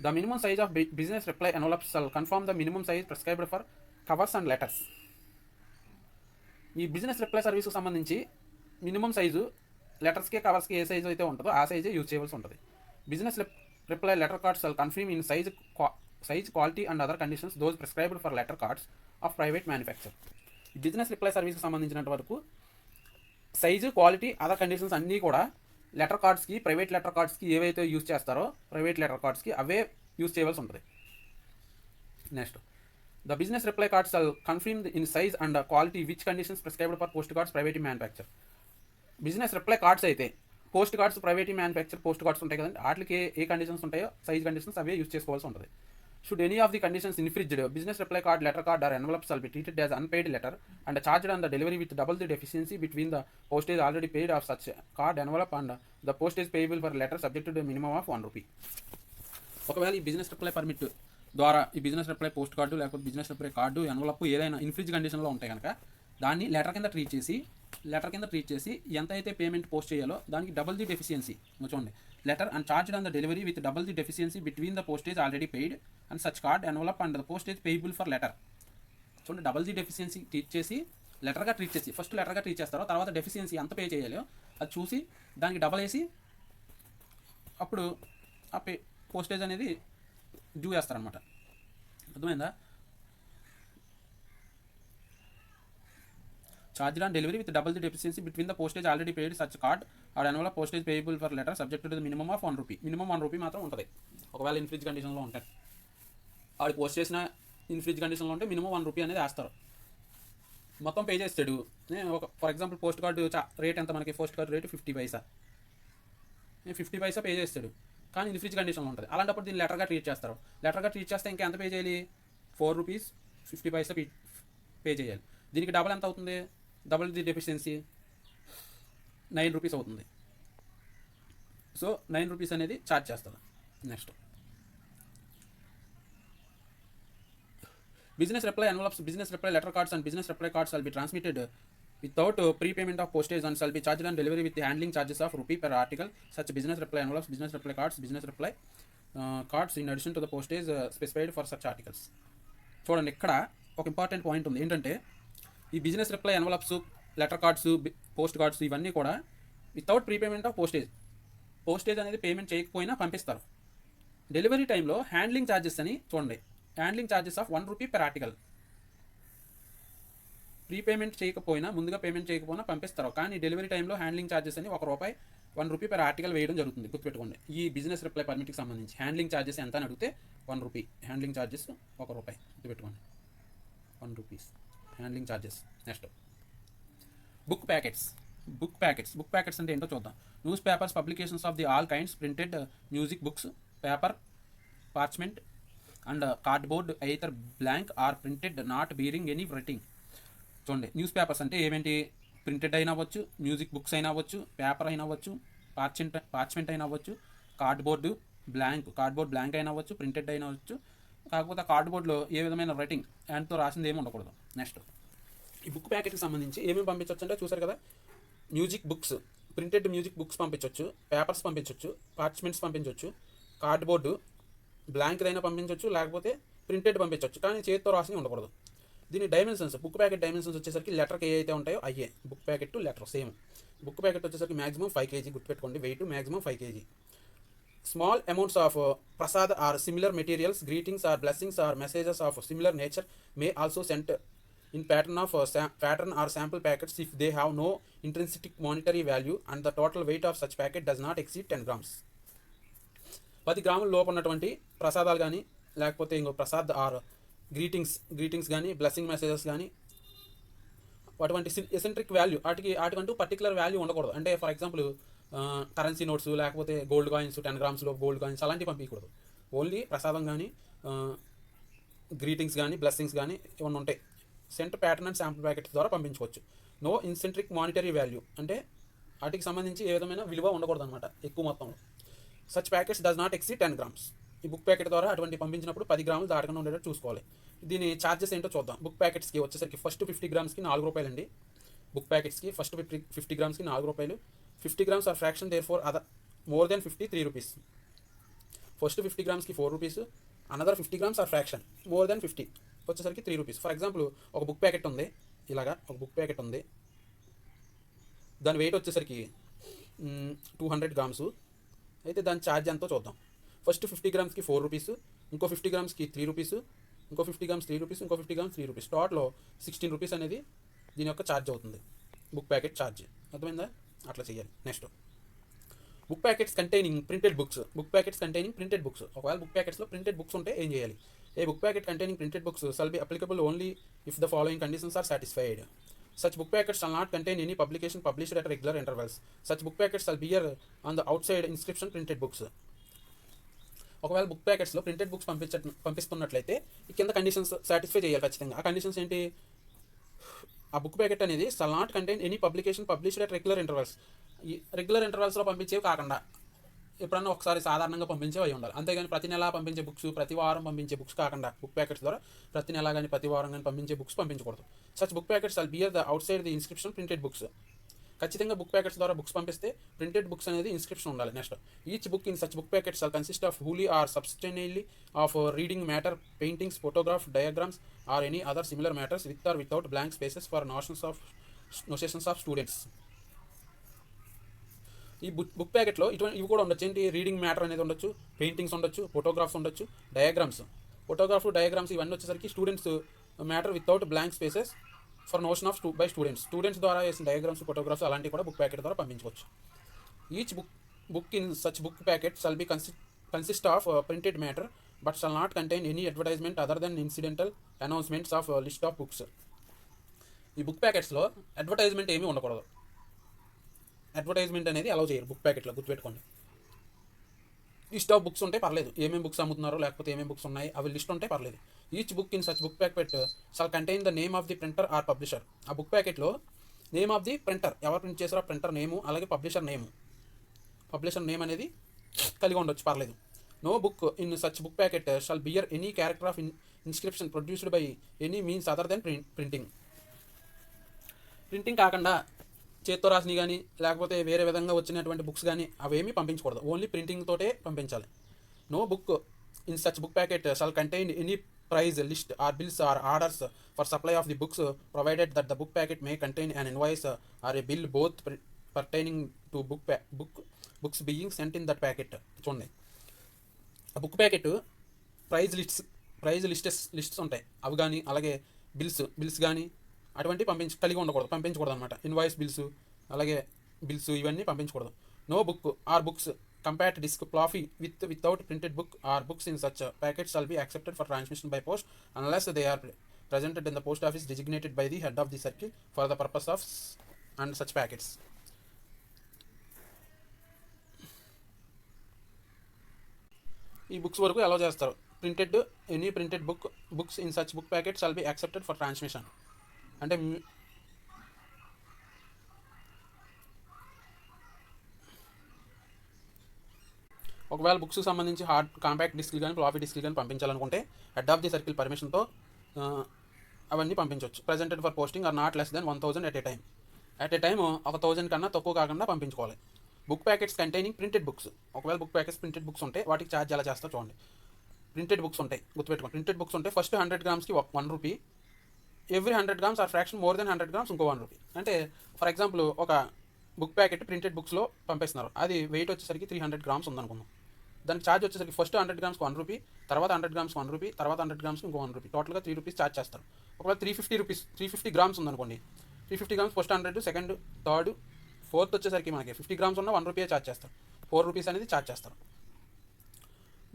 the minimum size of business reply envelopes shall conform the minimum size prescribed for covers and letters. ఈ బిజినెస్ రిప్లై సర్వీస్కి సంబంధించి మినిమం సైజు లెటర్స్కి కవర్స్కి ఏ సైజు అయితే ఉంటుందో ఆ సైజే యూజ్ చేయవలసి ఉంటుంది. Business reply letter cards shall conform in size quality and other conditions those prescribed for letter cards of private manufacture. Business reply సర్వీస్కి సంబంధించినంత వరకు సైజు, క్వాలిటీ, అదర్ కండిషన్స్ అన్నీ కూడా లెటర్ కార్డ్స్కి, ప్రైవేట్ లెటర్ కార్డ్స్కి ఏవైతే యూజ్ చేస్తారో ప్రైవేట్ లెటర్ కార్డ్స్కి అవే యూజ్ చేయవలసి ఉంటుంది. Next, the business reply cards are conformed in size and quality which conditions prescribed for post cards private manufacture. Business reply cards అయితే post cards, private manufacture post cards ఉంటాయి కదండి, వాటికి ఏ conditions ఉంటాయో సైజ్ కండిషన్స్ అవే use చేసుకోవాల్సి ఉంటుంది. Should any of the conditions infringed, business reply card, letter card or envelope shall be treated as unpaid letter and charged on the delivery with double the deficiency between the postage already paid of such card, envelope and the postage payable for letter subject to the minimum of 1 rupee. ఒకవేళ ఈ business reply permit ద్వారా ఈ business reply post card లేకపోతే business reply card, envelope ఏదైనా ఇన్ఫ్రిజ్ కండిషన్లో ఉంటాయి కనుక దాన్ని లెటర్ కింద ట్రీట్ చేసి ఎంత అయితే పేమెంట్ పోస్ట్ చేయాలో దానికి డబుల్ ది డెఫిషియన్సీ చూడండి. Letter and charged on the delivery with double the deficiency between the postage already paid and such card, envelope and the postage payable for letter. చూడండి, double the deficiency treat చేసి లెటర్గా treat చేసి first లెటర్గా treat చేస్తారో తర్వాత deficiency ఎంత pay చేయాలో అది చూసి దానికి డబల్ వేసి అప్పుడు ఆ పోస్టేజ్ అనేది డ్యూ చేస్తారనమాట. అర్థమైందా? Charged on delivery with double the deficiency between the postage already paid such card or envelope postage payable for letter subject to the minimum of 1 rupee. Minimum 1 rupee మాత్రం ఉంటుంది ఒకవేళ ఇన్ఫ్రిజ్ కండిషన్లో ఉంటాయి. ఆడు పోస్ట్ చేసిన ఇన్ఫ్రిజ్ కండిషన్లో ఉంటే మినిమం 1 రూపీ అనేది వేస్తారు. మొత్తం పే చేస్తాడు. ఒక for example post card rate ఎంత, మనకి పోస్ట్ కార్డు రేటు 50 పైసా, 50 పైసా పే చేస్తాడు కానీ ఇన్ఫ్రిజ్ కండిషన్లో ఉంటుంది. అలాంటప్పుడు దీన్ని లెటర్గా ట్రీట్ చేస్తారు. లెటర్గా ట్రీట్ చేస్తే ఇంకా ఎంత పే చేయాలి? 4 రూపీస్ 50 పైసా పే చేయాలి. దీనికి డబల్ ఎంత అవుతుంది? డబుల్ ది డెఫిషియన్సీ 9 రూపీస్ అవుతుంది. సో 9 రూపీస్ అనేది ఛార్జ్ చేస్తారు. Next, business reply envelopes, business reply letter cards and business reply cards shall be transmitted without prepayment of postage and shall be charged on delivery with the handling charges of rupee per article. Such business reply envelopes, business reply cards, business reply cards in addition to the postage specified for such articles. చూడండి, ఇక్కడ ఒక important point ఉంది. ఏంటంటే ఈ business reply envelopes, letter cards, post cards ఇవన్నీ కూడా without prepayment of postage అనేది payment చేయకపోయినా పంపిస్తారు. డెలివరీ టైంలో హ్యాండ్లింగ్ ఛార్జెస్ అని చూడండి, handling charges of 1 rupee per article. Prepayment చేయకపోయినా, ముందుగా పేమెంట్ చేయకపోయినా పంపిస్తారు. కానీ డెలివరీ టైంలో హ్యాండ్లింగ్ ఛార్జెస్ అని ₹1 రూపీ పెర్ ఆర్టికల్ వేయడం జరుగుతుంది. గుర్తుపెట్టుకోండి, ఈ బిజినెస్ రిప్లై పర్మిట్కి సంబంధించి హ్యాండ్లింగ్ ఛార్జెస్ ఎంత అని అడిగితే 1 రూపీ, హ్యాండ్లింగ్ ఛార్జెస్ ₹1. గుర్తుపెట్టుకోండి, 1 rupees handling charges. Next, book packets అంటే ఏంటో చూద్దాం. News papers, publications of the all kinds, printed music books, paper, parchment and cardboard either blank or printed not bearing any writing. చూడండి, news papers అంటే ఏమేంటి? Printed అయినా అవ్వచ్చు, music books అయినా అవ్వచ్చు, పేపర్ అయినా అవ్వచ్చు, పార్చ్మెంట్ అయినా అవ్వచ్చు, కార్డ్బోర్డ్ బ్లాంక్ అయినా అవ్వచ్చు, ప్రింటెడ్ అయినా అవ్వచ్చు. కాకపోతే కార్డ్బోర్డ్లో ఏ విధమైన రైటింగ్ హ్యాండ్తో రాసింది ఏమి ఉండకూడదు. నెక్స్ట్, ఈ బుక్ ప్యాకెట్కి సంబంధించి ఏమేమి పంపించవచ్చు అంటే చూసారు కదా, music books, printed music books పంపించవచ్చు, పేపర్స్ పంపించవచ్చు, పార్చ్మెంట్స్ పంపించవచ్చు, కార్డ్బోర్డు బ్లాంక్దైనా పంపించవచ్చు, లేకపోతే ప్రింటెడ్ పంపించవచ్చు, కానీ చేతితో రాసి ఉండకూడదు. దీని డైమెన్షన్స్, బుక్ ప్యాకెట్ డైమెన్షన్స్ వచ్చేసరికి లెటర్కి ఏ అయితే ఉంటాయో అయ్యే book packet to letter same. Book packet వచ్చేసరికి మాక్సిమం 5 kg, గుర్తుపెట్టుకోండి, wait maximum 5 kg. Small amounts of prasad or similar materials, greetings or blessings or messages of similar nature may also sent in pattern or sample packets if they have no intrinsic monetary value and the total weight of such packet does not exceed 10 grams. 10 గ్రాముల లోపు ఉన్నటువంటి ప్రసాదాలు కానీ లేకపోతే ఇంకో Prasad are greetings కానీ blessing messages కానీ అటువంటి ఎసెంట్రిక్ వాల్యూ వాటికంటూ పర్టికులర్ వాల్యూ ఉండకూడదు. అంటే ఫర్ ఎగ్జాంపుల్ కరెన్సీ నోట్స్ లేకపోతే గోల్డ్ కాయిన్స్ 10 గ్రామ్స్లో గోల్డ్ కాయిన్స్ అలాంటివి పంపించకూడదు. ఓన్లీ ప్రసాదం కానీ గ్రీటింగ్స్ కానీ బ్లెస్సింగ్స్ కానీ ఏమన్నా ఉంటాయి sent pattern and sample packets ద్వారా పంపించుకోవచ్చు. నో ఇన్సెంట్రిక్ మానిటరీ వాల్యూ అంటే వాటికి సంబంధించి ఏ విధమైన విలువ ఉండకూడదు అనమాట ఎక్కువ మొత్తంలో. Such packets does not exceed 10 grams. ఈ బుక్ ప్యాకెట్ ద్వారా అటువంటి పంపించినప్పుడు 10 గ్రాములు దాటకుండా ఉండేటట్టు చూసుకోవాలి. దీని ఛార్జెస్ ఏంటో చూద్దాం. బుక్ ప్యాకెట్స్కి వచ్చేసరికి ఫస్ట్ 50 గ్రామ్స్కి 4 రూపాయలు అండి. బుక్ ప్యాకెట్స్కి ఫస్ట్ 50 గ్రామ్స్కి 4 రూపాయలు. 50 grams are fraction, therefore other more than 50 3 rupees. First 50 grams ki 4 rupees, another 50 grams are fraction more than 50 వచ్చేసరికి 3 rupees. ఫర్ ఎగ్జాంపుల్ ఒక బుక్ ప్యాకెట్ ఉంది, ఇలాగా ఒక బుక్ ప్యాకెట్ ఉంది, దాని వెయిట్ వచ్చేసరికి 200 grams. అయితే దాని ఛార్జ్ ఎంతో చూద్దాం. ఫస్ట్ 50 గ్రామ్స్కి 4 రూపీస్, ఇంకో 50 గ్రామ్స్కి 3 రూపీస్, ఇంకో 50 గ్రామ్స్ 3 రూపీస్, ఇంకో 50 గ్రామ్స్ 3 రూపీస్. టోటల్ 16 రూపీస్ అనేది దీని యొక్క ఛార్జ్ అవుతుంది, బుక్ ప్యాకెట్ ఛార్జ్. అర్థమైందా? అట్లా చేయాలి. Next book packets containing printed books. Book packets containing printed books. ఒకవేళ బుక్ ప్యాకెట్స్లో ప్రింటెడ్ బుక్స్ ఉంటే ఏం చేయాలి? A book packet containing printed books shall be applicable only if the following conditions are satisfied. Such book packets shall not contain any publication published at regular intervals. Such book packets shall bear on the outside inscription printed books. ఒకవేళ book ప్యాకెట్స్లో printed books పంపిస్తున్నట్లయితే ఈ కింద conditions satisfy చేయాలి ఖచ్చితంగా. ఆ conditions ఏంటి? ఆ book packet అనేది shall not contain any publication published at regular intervals. ఈ రెగ్యులర్ ఇంటర్వల్స్లో పంపించేవి కాకుండా ఎప్పుడన్నా ఒకసారి సాధారణంగా పంపించేవి అయి ఉండాలి. అంతేగాని ప్రతి నెల పంపించే బుక్స్, ప్రతి వారం పంపించే బుక్స్ కాకుండా బుక్ ప్యాకెట్స్ ద్వారా ప్రతి నెల కానీ ప్రతి వారం కానీ పంపించే బుక్స్ పంపించకూడదు. Such book packets all bear the outside the inscription printed books. ఖచ్చితంగా బుక్ ప్యాకెట్స్ ద్వారా బుక్స్ పంపిస్తే ప్రింటెడ్ బుక్స్ అనేది ఇన్స్క్రిప్షన్ ఉండాలి. Next each book in such book packets all consist of wholly or substantially of reading matter, paintings, photograph, diagrams or any other similar matters with or without blank spaces for notions of students. ఈ book ప్యాకెట్లో ఇవి కూడా ఉండొచ్చు. ఏంటి? Reading matter అనేది ఉండొచ్చు, paintings ఉండొచ్చు, photographs ఉండొచ్చు, డయాగ్రామ్స్. డయాగ్రామ్స్ ఇవన్నీ వచ్చేసరికి students matter without blank spaces for notion of by students ద్వారా వేసిన డయాగ్రామ్స్, ఫోటోగ్రాఫ్స్ అలాంటివి కూడా బుక్ ప్యాకెట్ ద్వారా పంపించవచ్చు. Each book in such book packet shall be consist of printed matter but shall not contain any advertisement other than incidental announcements of list of books. ఈ book ప్యాకెట్స్లో advertisement ఏమీ ఉండకూడదు. Advertisement అనేది allow చేయరు book ప్యాకెట్లో, గుర్తుపెట్టుకోండి. List of books ఉంటే పర్లేదు, ఏమేమి బుక్స్ అమ్ముతున్నారో లేకపోతే ఏమేమి బుక్స్ ఉన్నాయి అవి లిస్ట్ ఉంటే పర్లేదు. Each book in such book packet shall contain the name of the printer or publisher. ఆ బుక్ ప్యాకెట్లో నేమ్ ఆఫ్ ది ప్రింటర్, ఎవరు ప్రింట్ చేసారో ఆ ప్రింటర్ నేము, అలాగే పబ్లిషర్ నేమ్ అనేది కలిగి ఉండొచ్చు, పర్లేదు. No book in such book packet shall bear any character of inscription produced by any means other than printing కాకుండా చేత్తో రాసినవి కానీ లేకపోతే వేరే విధంగా వచ్చినటువంటి బుక్స్ కానీ అవేమీ పంపించకూడదు. ఓన్లీ ప్రింటింగ్ తోటే పంపించాలి. No book in such book packet shall contain any price list or bills or orders for supply of the books provided that the book packet may contain an invoice or a bill both pertaining to books being sent in that packet. చూడండి, ఆ book packet praise lists ఉంటాయి, అవి కానీ అలాగే bills కానీ అటువంటి పంపించకూడదు అనమాట. Invoice bills అలాగే బిల్స్ ఇవన్నీ పంపించకూడదు. No book or books compact disc floppy without printed book or books in such packets shall be accepted for transmission by post unless they are presented in the post office designated by the head of the circle for the purpose of and such packets. ఈ books వరకు allow చేస్తారు. Any printed books in such book packet shawl be accepted for transmission. అంటే ఒకవేళ books సంబంధించి compact డిస్క్లు కానీ floppy డిస్క్లు కానీ పంపించాలనుకుంటే హెడ్ ఆఫ్ ది సర్కిల్ పర్మిషన్తో అవన్నీ పంపించవచ్చు. Presented for posting or not less than 1000 at a time 1000 కన్నా తక్కువ కాకుండా పంపించుకోవాలి. Book packets containing printed books. ఒకవేళ బుక్ ప్యాకెట్స్ ప్రింటెడ్ బుక్స్ ఉంటే వాటికి ఛార్జ్ ఎలా చేస్తా చూడండి. ప్రింటెడ్ బుక్స్ ఉంటాయి, గుర్తుపెట్టుకోండి. ప్రింటెడ్ బుక్స్ ఉంటే first 100 గ్రామ్స్కి 1 rupee, every 100 grams are fraction more than 100 grams ఇంకో 1 రూపీ. అంటే ఫర్ ఎగ్జాంపుల్ ఒక బుక్ ప్యాకెట్ ప్రింటెడ్ బుక్స్లో పంపిస్తున్నారు, అది వెయిట్ వచ్చేసరికి 300 గ్రామ్స్ ఉందనుకుందాం. దానికి ఛార్జ్ వచ్చేసరికి ఫస్ట్ 100 గ్రామ్స్కి 1 రూపీ, తర్వాత 100 గ్రామ్స్కి 1 రూపీ, తర్వాత 100 గ్రామ్స్కి ఇంకో 1 రూపీ, టోటల్గా 3 రూపీస్ ఛార్జ్ చేస్తారు. ఒకవేళ 350 గ్రామ్స్ ఉందనుకోండి, 350 grams first 100, second, third, fourth వచ్చేసరికి మనకి 50 గ్రామ్స్ ఉన్న 1 రూపీ ఛార్జ్ చేస్తారు. 4 రూపీస్ అనేది ఛార్జ్ చేస్తారు.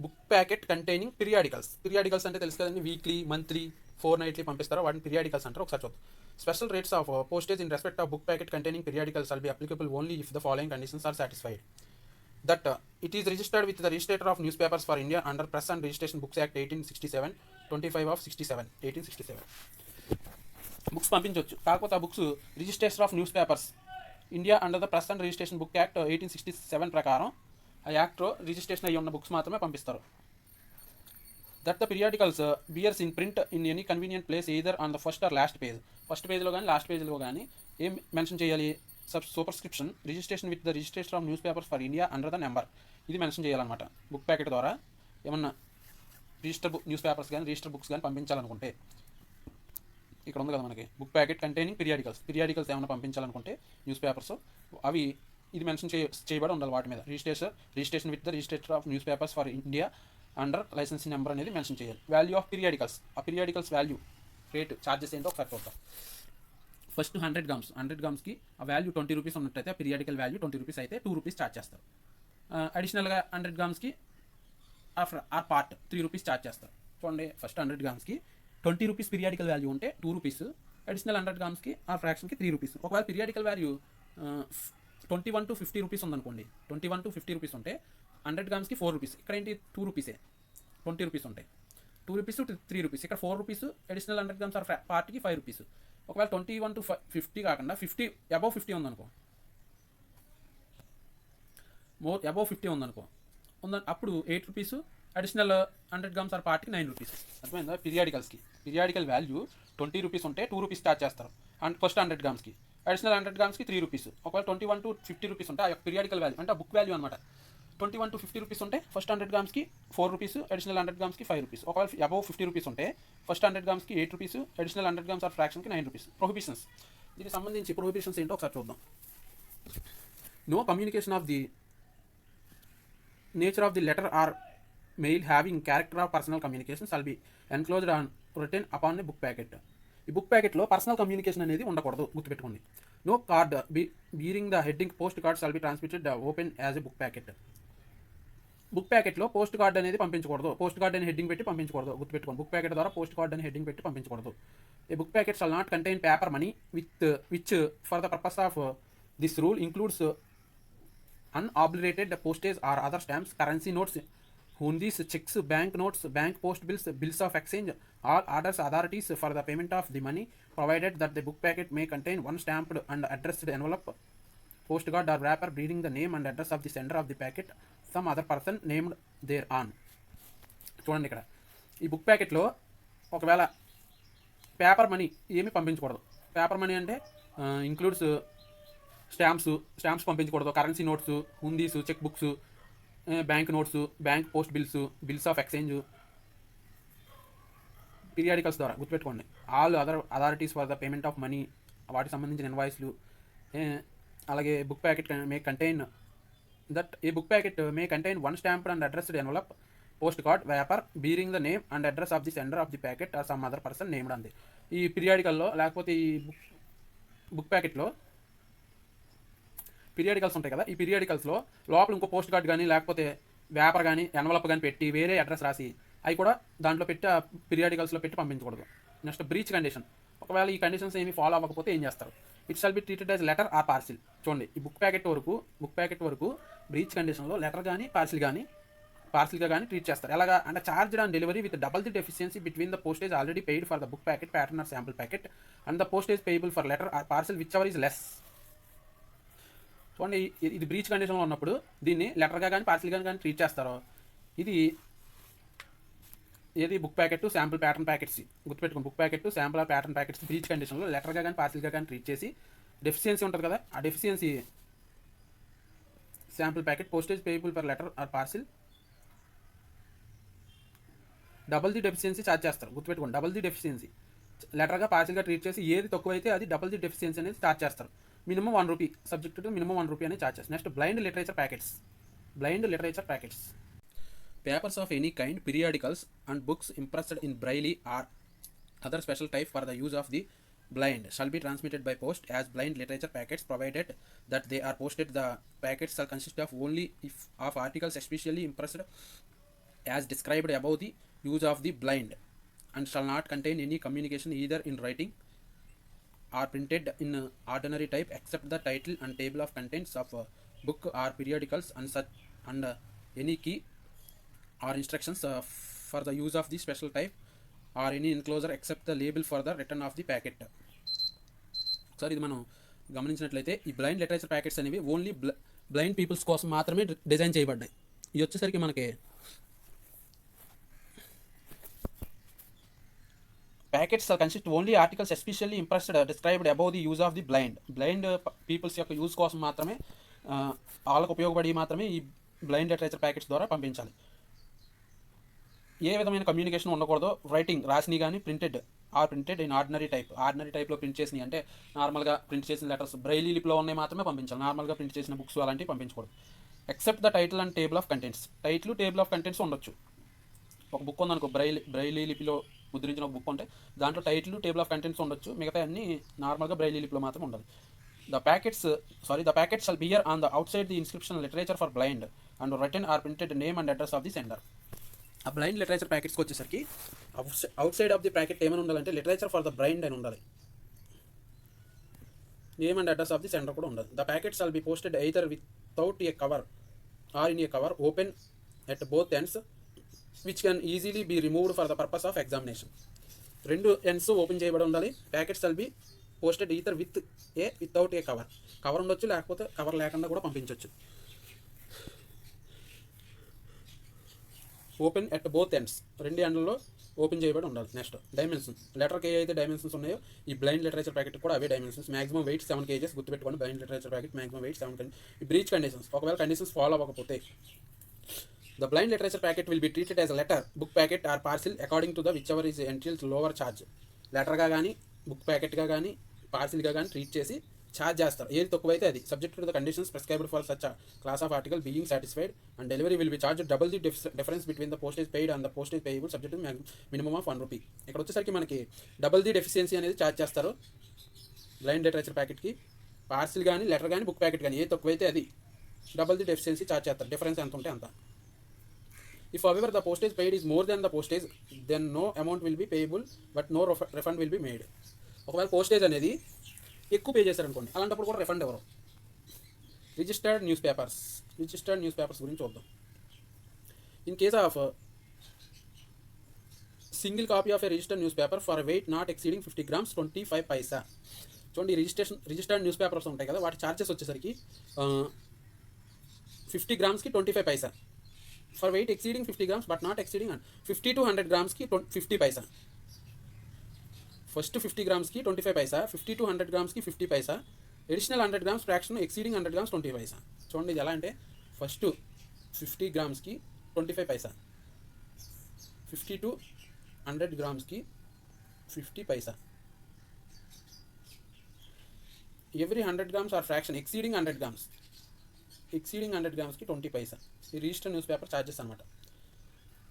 బుక్ ప్యాకెట్ కంటైనింగ్ పీరియాడికల్స్ అంటే తెలుసు కదండి, వీక్లీ, మంత్లీ, ఫోర్ నైట్లీ పంపిస్తారు, వాటిని పీరియాడికల్స్ అంటారు. ఒకసారి చూద్దాం. Special rates of postage in respect of book packet containing periodicals all be applicable only if the following conditions are satisfied. That it is registered with the Registrator of Newspapers for India under Press and Registration Books Act 1867, 25 of 1867. Books పంపించవచ్చు, కాకపోతే ఆ books registration of news papers India under the press and registration book act 1867 ప్రకారం ఆ యాక్ట్లో registration అయ్యి ఉన్న books మాత్రమే పంపిస్తారు. That the periodicals bears in print in any convenient place either on the first or last page. First పేజ్లో కానీ last పేజ్లో కానీ ఏం మెన్షన్ చేయాలి? Superscription registration with the registration of news papers for India under the number, ఇది mention చేయాలన్నమాట. Book packet ద్వారా ఏమన్నా న్యూస్ పేపర్స్ కానీ రిజిస్టర్ బుక్స్ కానీ పంపించాలనుకుంటే, ఇక్కడ ఉంది కదా మనకి బుక్ ప్యాకెట్ కంటైనింగ్ పీరియాడికల్స్ ఏమైనా పంపించాలనుకుంటే న్యూస్ పేపర్స్, అవి ఇది మెన్షన్ చేయబడి ఉండాలి వాటి మీద. Registration with the registrar of news papers for India under licensing number అనేది మెన్షన్ చేయాలి. వాల్యూ ఆఫ్ పీరియాడికల్స్, ఆ పీరియాడికల్స్ వాల్యూ రేట్ ఛార్జెస్ ఏంటో ఒకసారి చూద్దాం. ఫస్ట్ 100 గ్రామ్స్కి ఆ వాల్యూ 20 రూపీస్ ఉన్నట్టయితే ఆ పీరియాడికల్ వాల్యూ 20 రూపీస్ అయితే 2 రూపీస్ ఛార్జ్ చేస్తారు. అడిషనల్గా 100 గ్రామ్స్కి ఆ పార్ట్ 3 రూపీస్ ఛార్జ్ చేస్తారు. చూడండి, ఫస్ట్ 100 గ్రామ్స్కి 20 రూపీస్ పీరియాడికల్ వాల్యూ ఉంటే 2 రూపీస్, అడిషనల్ 100 గ్రామ్స్కి ఆ ఫ్రాక్షన్కి 3 రూపీస్. ఒకవేళ పీరియాడికల్ వాల్యూ 21 to 50 రూపీస్ ఉందనుకోండి, 21 to 50 రూపీస్ ఉంటే 100 గ్రామ్స్కి 4 రూపీస్, ఇక్కడ ఏంటి 2 రూపీసే, 20 రూపీస్ ఉంటాయి, 2 రూపీస్ 3 రూపీస్, ఇక్కడ 4 రూపీస్, అడిషనల్ 100 గ్రామ్స్ ఆ పార్ట్కి 5 రూపీస్. ఒకవేళ 21 to 50 కాకుండా 50 అబవ్ 50 ఉందనుకో, అబవ్ 50 ఉందనుకో, అప్పుడు 8 రూపీస్, అడిషనల్ 100 గ్రామ్స్ ఆర్ పార్ట్కి 9 రూపీస్. అర్థమైందా? పీరియాడికల్ వాల్యూ 20 రూపీస్ ఉంటే 2 రూపీస్ ఛార్జ్ చేస్తారు అండ్ ఫస్ట్ 100 గ్రామ్స్కి, అడిషనల్ 100 గ్రామ్స్కి 3 రూపీస్. ఒకవేళ 21 to 50 రూపీస్ ఉంటే ఆ పీరియాడికల్ వాల్యూ అంటే ఆ బుక్ వాల్యూ అనమాట. 21 to 50 రూపీస్ ఉంటే ఫస్ట్ 100 గ్రామ్స్కి 4 రూపీస్, అడిషనల్ 100 గ్రామ్స్కి 5 రూపీస్. ఒకవేళ అబవ్ 50 రూపీస్ ఉంటే ఫస్ట్ 100 గ్రామ్స్కి 8 రూపీస్, అడిషనల్ 100 గ్రామ్స్ ఆర్ ఫ్రాక్షన్కి 9 రూపీస్. ప్రొహిబిషన్స్, దీనికి సంబంధించి ప్రొహిబిషన్స్ ఏంటో ఒకసారి చూద్దాం. No communication of the nature of the letter or mail having character of personal communication shall be enclosed on written upon the book packet. ఈ book ప్యాకెట్లో personal communication అనేది ఉండకూడదు, గుర్తుపెట్టుకోండి. No card bearing the heading post card shall be transmitted open as a book packet. Book ప్యాకెట్లో post card అనేది పంపించకూడదు, post card అని heading పెట్టి పంపించకూడదు, గుర్తుపెట్టుకోండి. బుక్ ప్యాకెట్ ద్వారా పోస్ట్ కార్డ్ అని హెడ్డింగ్ పెట్టి పంపించకూడదు. A book packet shall not contain paper money which for the purpose of this rule includes unobliterated postage or other stamps, currency notes, hundis, cheques, bank notes, bank post bills of exchange, all orders authorities for the payment of the money provided that the book packet may contain one stamped and addressed envelope, post card or wrapper bearing the name and address of the sender of the packet, some other person named thereon. చూడండి, ఇక్కడ ఈ book ప్యాకెట్లో ఒకవేళ paper money ఏమీ పంపించకూడదు. Paper money అంటే includes stamps పంపించకూడదు, currency notes, hundis, cheque books, bank notes, bank post bills of exchange, periodicals ద్వారా గుర్తుపెట్టుకోండి. All other authorities for the payment of money, వాటికి సంబంధించిన ఇన్వాయిస్లు. అలాగే book packet may contain one stamped and addressed envelope, post card, wrapper bearing the name and address of the sender of the packet or some other person named అంది. ఈ పీరియాడికల్లో లేకపోతే ఈ book ప్యాకెట్లో periodicals ఉంటాయి కదా, ఈ పీరియాడికల్స్లో లోపల ఇంకో పోస్ట్ కార్డ్ కానీ లేకపోతే వ్యాపర్ కానీ ఎన్వలప్ కానీ పెట్టి వేరే అడ్రస్ రాసి అవి కూడా దాంట్లో పెట్టి ఆ పీరియాడికల్స్లో పెట్టి పంపించకూడదు. Next breach condition. ఒకవేళ ఈ కండిషన్స్ ఏమి ఫాలో అవ్వకపోతే ఏం చేస్తారు? It shall be treated as letter or parcel. చూడండి, ఈ బుక్ ప్యాకెట్ వరకు బ్రీచ్ కండిషన్లో లెటర్ కానీ పార్సిల్గా కానీ ట్రీట్ చేస్తారు. ఎలాగా అంటే charged on delivery with double the deficiency between the postage already paid for the book packet, pattern or sample packet and the postage payable for letter or parcel whichever is less. చూడండి, ఇది breach కండిషన్లో ఉన్నప్పుడు దీన్ని లెటర్గా కానీ పార్సిల్గా కానీ treat చేస్తారో, ఇది ఏది book packet sample pattern packets గుర్తుపెట్టుకోండి. Book packet sample or pattern packets breach కండిషన్లో లెటర్గా కానీ పార్సిల్గా కానీ ట్రీట్ చేసి డెఫిషియన్సీ ఉంటుంది కదా, ఆ deficiency sample packet, postage payable for letter or parcel double the deficiency charge చేస్తారు. గుర్తుపెట్టుకోండి, డబుల్ ది డెఫిషియన్సీ లెటర్గా పార్సిల్గా ట్రీట్ చేసి ఏది తక్కువైతే అది డబుల్ ది డెఫిషియన్సీ అనేది ఛార్జ్ చేస్తారు. Minimum 1 rupee, subject to minimum 1 rupee అనేది ఛార్జ్ చేస్తారు. Next blind literature packets. Papers of any kind, periodicals, and books impressed in braille or other special type for the use of the blind shall be transmitted by post as blind literature packets, provided that they are posted. The packets shall consist of only if of articles especially impressed as described above the use of the blind, and shall not contain any communication either in writing or printed in ordinary type except the title and table of contents of book or periodicals and such, and any key or instructions for the use of the special type or any enclosure except the label for the return of the packet. ఒకసారి ఇది మనం గమనించినట్లయితే ఈ blind literature packets అనేవి only blind peoples కోసం మాత్రమే design చేయబడ్డాయి. ఇది వచ్చేసరికి మనకి packets consist only articles especially impressed described above the use of the blind peoples యొక్క యూజ్ కోసం మాత్రమే, వాళ్ళకు ఉపయోగపడి మాత్రమే ఈ బ్లైండ్ లిటరేచర్ ప్యాకెట్స్ ద్వారా పంపించాలి. ఏ విధమైన కమ్యూనికేషన్ ఉండకూడదు. రైటింగ్ రాసినవి కానీ ప్రింటెడ్ ఇన్ ఆర్డినరీ టైప్లో ప్రింట్ చేసినవి, అంటే నార్మల్గా ప్రింట్ చేసిన లెటర్స్ బ్రైలీ లిపిలో ఉన్నాయి మాత్రమే పంపించాలి. నార్మల్గా ప్రింట్ చేసిన బుక్స్ అలాంటివి పంపించకూడదు. Except the title and table of contents. Table of contents ఉండొచ్చు. ఒక బుక్ ఉందనుకో, బ్రైలీ లిపిలో ముద్రించిన ఒక బుక్ ఉంటే దాంట్లో టేబుల్ ఆఫ్ కంటెంట్స్ ఉండొచ్చు. మిగతా అన్ని నార్మల్గా బ్రైలీ లిపిలో మాత్రం ఉండాలి. The packets shall bear on the outside the inscription literature for blind and written or printed name and address of the sender. ఆ బ్లైండ్ లిటరేచర్ ప్యాకెట్స్కి వచ్చేసరికి outside of the packet ఏమైనా ఉండాలంటే లిటరేచర్ ఫర్ ద బ్లైండ్ అని ఉండాలి. Name and address of the sender కూడా ఉండాలి. The packets shall be posted either without a cover or in a cover open at both ends which can easily be removed for the purpose of examination. రెండు ends open చేయబడి ఉండాలి. Packets shall be posted either without a cover ఉండొచ్చు, లేకపోతే cover లేకుండా కూడా పంపించవచ్చు. Open at both ends, రెండు ఎండ్లలో open చేయబడి ఉండాలి. Next dimensions. లెటర్కి ఏ అయితే డైమెన్షన్స్ ఉన్నాయో ఈ బ్లైండ్ లిటరేచర్ ప్యాకెట్ కూడా అవే డైమెన్షన్స్. మాక్సిమం వెయిట్ 7 kgs గుర్తుపెట్టుకోండి. Blind literature packet maximum weight 7 kg. ఈ బ్రీచ్ కండిషన్స్, ఒకవేళ కండిషన్స్ ఫాలో అవ్వకపోతే the blind literature packet will be treated as letter, book packet or parcel according to the whichever is entails lower charge. లెటర్గా కానీ book ప్యాకెట్గా కానీ పార్సిల్గా కానీ treat చేసి charge చేస్తారు. ఏది తక్కువైతే అది. Subject to the conditions prescribed for such class of article being satisfied and delivery will be charge double the difference between the postage paid and the postage payable subject to minimum of ₹1. ఇక్కడ వచ్చేసరికి మనకి double the deficiency అనేది charge చేస్తారు blind literature ప్యాకెట్కి. Parcel కానీ letter కానీ book packet కానీ ఏది తక్కువైతే అది డబుల్ ది డెఫిషియన్సీ ఛార్జ్ చేస్తారు. డిఫరెన్స్ ఎంత ఉంటే అంత. If however the postage paid is more than the postage, then no amount will be payable but no refund will be made. ఒకవేళ పోస్టేజ్ అనేది ఎక్కువ పే చేశారనుకోండి, అలాంటప్పుడు కూడా రిఫండ్ ఎవరు. రిజిస్టర్డ్ న్యూస్ పేపర్స్ గురించి చూద్దాం. In case of single copy of A registered news paper for weight not exceeding 50 grams 25 paisa. చూడండి, రిజిస్టర్డ్ న్యూస్ పేపర్స్ ఉంటాయి కదా, వాటి ఛార్జెస్ వచ్చేసరికి 50 grams-కి 25 paisa. For weight exceeding 50 grams but not exceeding 50 to 100 grams-కి 50 paisa. First 50 grams-కి 25 paisa, 50 to 100 grams-కి 50 paisa, additional 100 grams fraction exceeding 100 grams 20 paisa. చూడండి, ఇది ఎలా అంటే ఫస్ట్ 50 grams-కి 25 paisa, 50 to 100 grams-కి 50 paisa. Every 100 grams or fraction exceeding 100 grams-కి 20 paisa. ఈ రిజిస్టర్డ్ న్యూస్ పేపర్ ఛార్జెస్ అనమాట.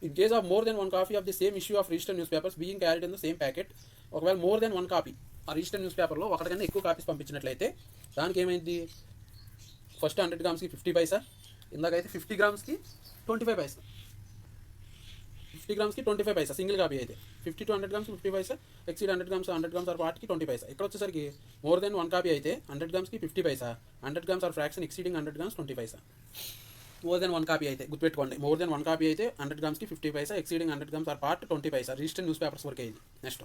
In case of more than 1 copy of the same issue of registered news papers being carried in the same packet. ఒకవేళ more than 1 copy ఆ registered news పేపర్లో ఒకటికన్నా ఎక్కువ copies పంపించినట్లయితే దానికి ఏమైంది, ఫస్ట్ 100 grams-కి 50 paisa, ఇందాకైతే 50 grams-కి 25 paisa. 50 grams-కి 25 paisa సింగిల్ కాపీ అయితే, 50 to 100 grams 50 paisa, exceed 100 grams or పార్ట్కి 20 paisa. ఇక్కడ వచ్చేసరికి మోర్ దెన్ 1 copy అయితే 100 grams-కి 50 paisa, 100 grams or fraction exceeding 100 grams 20 paisa. More than 1 copy అయితే గుర్తుపెట్టుకోండి, మోర్ దెన్ 1 copy అయితే 100 grams-కి 50 paisa, exceeding 100 grams or part 20 paisa. Registered news papers వరకు అయింది. నెక్స్ట్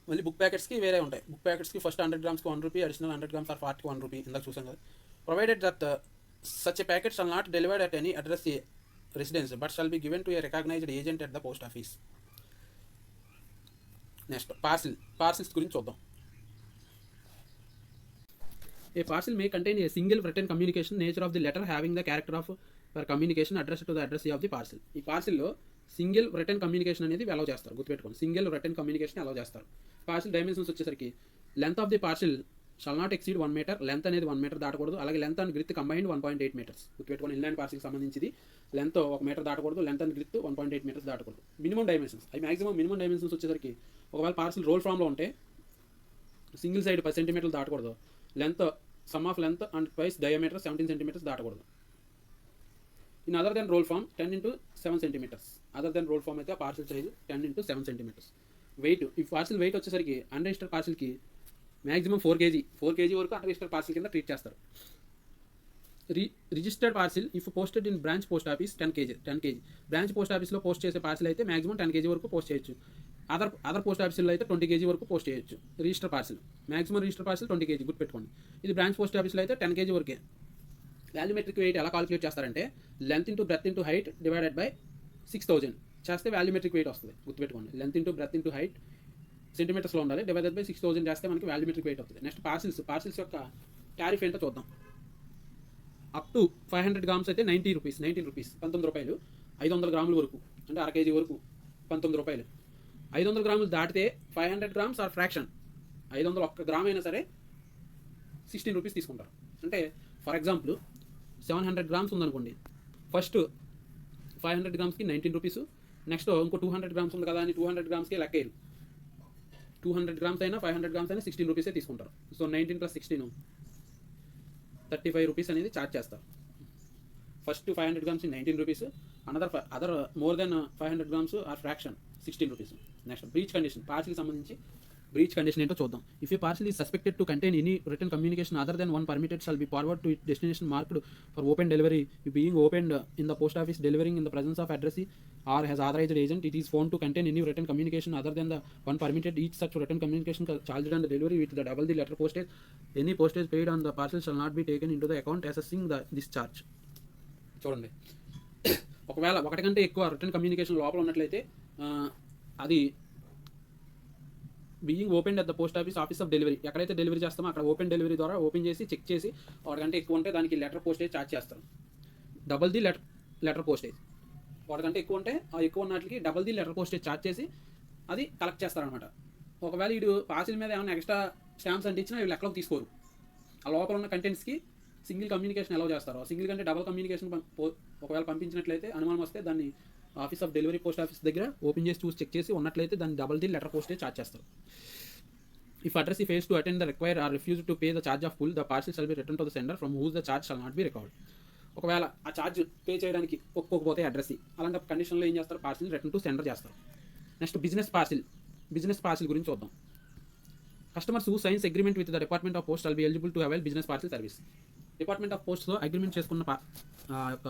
మళ్ళీ బుక్ ప్యాకెట్స్కి వేరే ఉంటాయి. బుక్ ప్యాకెట్స్కి ఫస్ట్ 100 grams-కి ₹1, అడిషనల్ 100 grams ఆర్ పార్ట్కి ₹1 ఇందాక చూసాం కదా. Provided that such a packet shall not delivered at any address residence but shall be given to a recognised agent at the post office. Next parcels గురించి చూద్దాం. A parcel may contain a single written communication nature of the letter having the character of for communication addressed to the addressee of the parcel. ఈ పార్సిల్లో single return communication అనేది allow చేస్తారు. గుర్తుపెట్టుకోండి, single return communication allow చేస్తారు. Parcel dimensions వచ్చేసరికి length of the parcel shall not exceed 1 metre, length అనేది 1 metre దాటకూడదు. అలాగే length and girth combined 1.8 metres. గుర్తుపెట్టుకోండి, ఇన్లాండ్ పార్సిల్కి సంబంధించి లెంత్ 1 మీటర్ దాటకూడదు, లెంత్ అండ్ గ్రిత్ 1.8 మీటర్స్ దాటకూడదు. మినిమం డైమెన్షన్స్, అవి మాక్సిమం మినిమం డైమెన్షన్స్ వచ్చేసరికి ఒకవేళ పార్సిల్ రోల్ ఫామ్లో ఉంటే సింగిల్ సైడ్ 10 సెంటీమీటర్లు దాటకూడదు, length sum of length and twice diameter 17 centimetres దాటకూడదు. In other than roll form 10 into 7 centimetres. Other than roll form అయితే ఆ parcel size 10 into 7 centimetres. Weight, ఈ పార్సిల్ వెయిట్ వచ్చేసరికి అన్రిజిస్టర్డ్ పార్సిల్కి మ్యాక్సిమం 4 kg వరకు unregistered parcel కింద treat చేస్తారు. Registered parcel if posted in branch post office 10 kg. Branch post ఆఫీస్లో post చేసే పార్సిల్ అయితే మ్యాక్సిమం 10 kg వరకు పోస్ట్ చేయొచ్చు. అదర్ పోస్ట్ ఆఫీసుల్లో అయితే 20 kg వరకు పోస్ట్ చేయొచ్చు. Register parcel maximum register parcel 20 kg గుర్తుపెట్టుకోండి. ఇది బ్రాంచ్ పోస్ట్ ఆఫీస్లో అయితే 10 kg వరకే. వాల్యూమెట్రిక్ వెయిట్ ఎలా కాలిక్యులేట్ చేస్తారంటే length into breadth into height divided by 6000 చేస్తే వాల్యూమెట్రిక్ వెయిట్ వస్తుంది. గుర్తుపెట్టుకోండి, length into breadth into height సెంటీమీటర్స్లో ఉండాలి, డివైడెడ్ బై 6000 చేస్తే మనకి వాల్యూమెట్రిక్ వెయిట్ వస్తుంది. నెక్స్ట్ పార్సిల్స్ యొక్క టారిఫ్ ఏంటో చూద్దాం. అప్ టు 500 grams అయితే 19 రూపీస్ 19 రూపాయలు. 500 గ్రాముల వరకు అంటే అర కేజీ వరకు 19 రూపాయలు. 500 గ్రాములు దాటితే 500 grams ఆర్ ఫ్రాక్షన్ 501 గ్రామ్ అయినా సరే 16 రూపీస్ తీసుకుంటారు. అంటే ఫర్ ఎగ్జాంపుల్ 700 grams ఉందనుకోండి, ఫస్ట్ 500 gramsకి 19 రూపీస్, నెక్స్ట్ ఇంకో 200 grams ఉంది కదా అని 200 gramsకి లెక్కేరు. 200 grams అయినా 500 grams అయినా 16 రూపీసే తీసుకుంటారు. సో 19 + 16 35 రూపీస్ అనేది ఛార్జ్ చేస్తారు. First 500 grams 19 rupees, other more than 500 grams or fraction 16 rupees. Next breach condition, పార్సిల్కి సంబంధించి బ్రీచ్ కండిషన్ ఏంటో చూద్దాం. If a parcel is suspected to contain any return communication other than 1 permitted shall be forwarded to its destination marked for open delivery being opened in the post office delivering in the presence of addressee or has authorized agent. It is found to contain any written communication other than the one permitted. Each such written communication charged on the delivery with the double the letter postage. Any postage paid on the parcel shall not be taken into the account assessing this charge. చూడండి, ఒకవేళ ఒకటి కంటే ఎక్కువ return communication లోపల ఉన్నట్లయితే అది being open at the post office of delivery, ఎక్కడైతే delivery చేస్తామో అక్కడ ఓపెన్ డెలివరీ ద్వారా ఓపెన్ చేసి చెక్ చేసి వాటికంటే ఎక్కువ ఉంటే దానికి లెటర్ పోస్టేజ్ ఛార్జ్ చేస్తారు. డబల్ ది లెటర్ పోస్టేజ్, వాటికంటే ఎక్కువ ఉంటే ఆ ఎక్కువ ఉన్నట్లకి double the letter postage charge చేసి అది కలెక్ట్ చేస్తారనమాట. ఒకవేళ వీడు పార్సిల్ మీద ఏమైనా ఎక్స్ట్రా స్టాంప్స్ అంటే ఇచ్చినా వీళ్ళు లెక్కలోకి తీసుకోరు. ఆ లోపల ఉన్న కంటెంట్స్కి సింగిల్ కమ్యూనికేషన్ ఎలా చేస్తారో, సింగిల్ కంటే డబల్ కమ్యూనికేషన్ ఒకవేళ పంపించినట్లయితే అనుమానం వస్తే దాన్ని office of delivery post office దగ్గర ఓపెన్ చేసి చూసి చెక్ చేసి ఉన్నట్లయితే దాన్ని double the letter postage charge చేస్తారు. If address fails to attend the require or refuse to pay the charge of full the parcel shall be return to the sender from whose the charge shall not be recovered. ఒకవేళ ఆ charge pay చేయడానికి ఒప్పుకోకపోతే address, అలాంటి కండిషన్లో ఏం చేస్తారు, parcel return to sender చేస్తారు. Next business parcel గురించి చూద్దాం. Customers who signs agreement with the department of post shall be eligible to avail business parcel service. Department of పోస్ట్తో అగ్రిమెంట్ చేసుకున్న యొక్క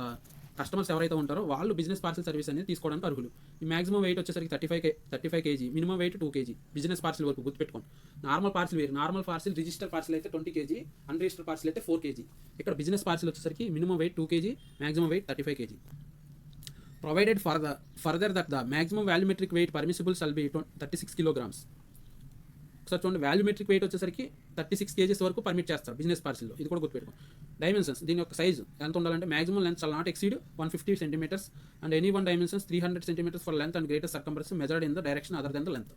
కస్టమర్స్ ఎవరైతే ఉంటారో వాళ్ళు బిజినెస్ పార్సిల్ సర్వీస్ అనేది తీసుకోవడానికి అర్హులు. ఈ మాక్సిమం వెయిట్ వచ్చేసరికి 35 kg, minimum weight 2 kg. Business parcel వరకు గుర్తుపెట్టుకోండి. నార్మల్ పార్సిల్ వేరు, నార్మల్ పార్సిల్ రిజిస్టర్ పార్సిల్ అయితే 20 kg, అన్రిజిస్టర్ పార్సిల్ అయితే 4 kg. ఇక్కడ బిజినెస్ పార్సిల్ వచ్చేసరికి minimum weight 2 kg, maximum weight 35 kg. Provided further that the maximum volumetric weight permissible shall be 36 kilograms. ఒకసారి చూడండి, volumetric wait వచ్చేసరికి 36 kgs వరకు permit చేస్తారు business పార్సిల్లో. ఇది కూడా గుర్తుపెట్టుకోండి. డైమెన్షన్స్, దీని యొక్క సైజు ఎంత ఉండాలంటే maximum length shall not exceed 150 centimeters and any one dimensions 300 centimeters for length and greater circumference measured in the direction other than the length.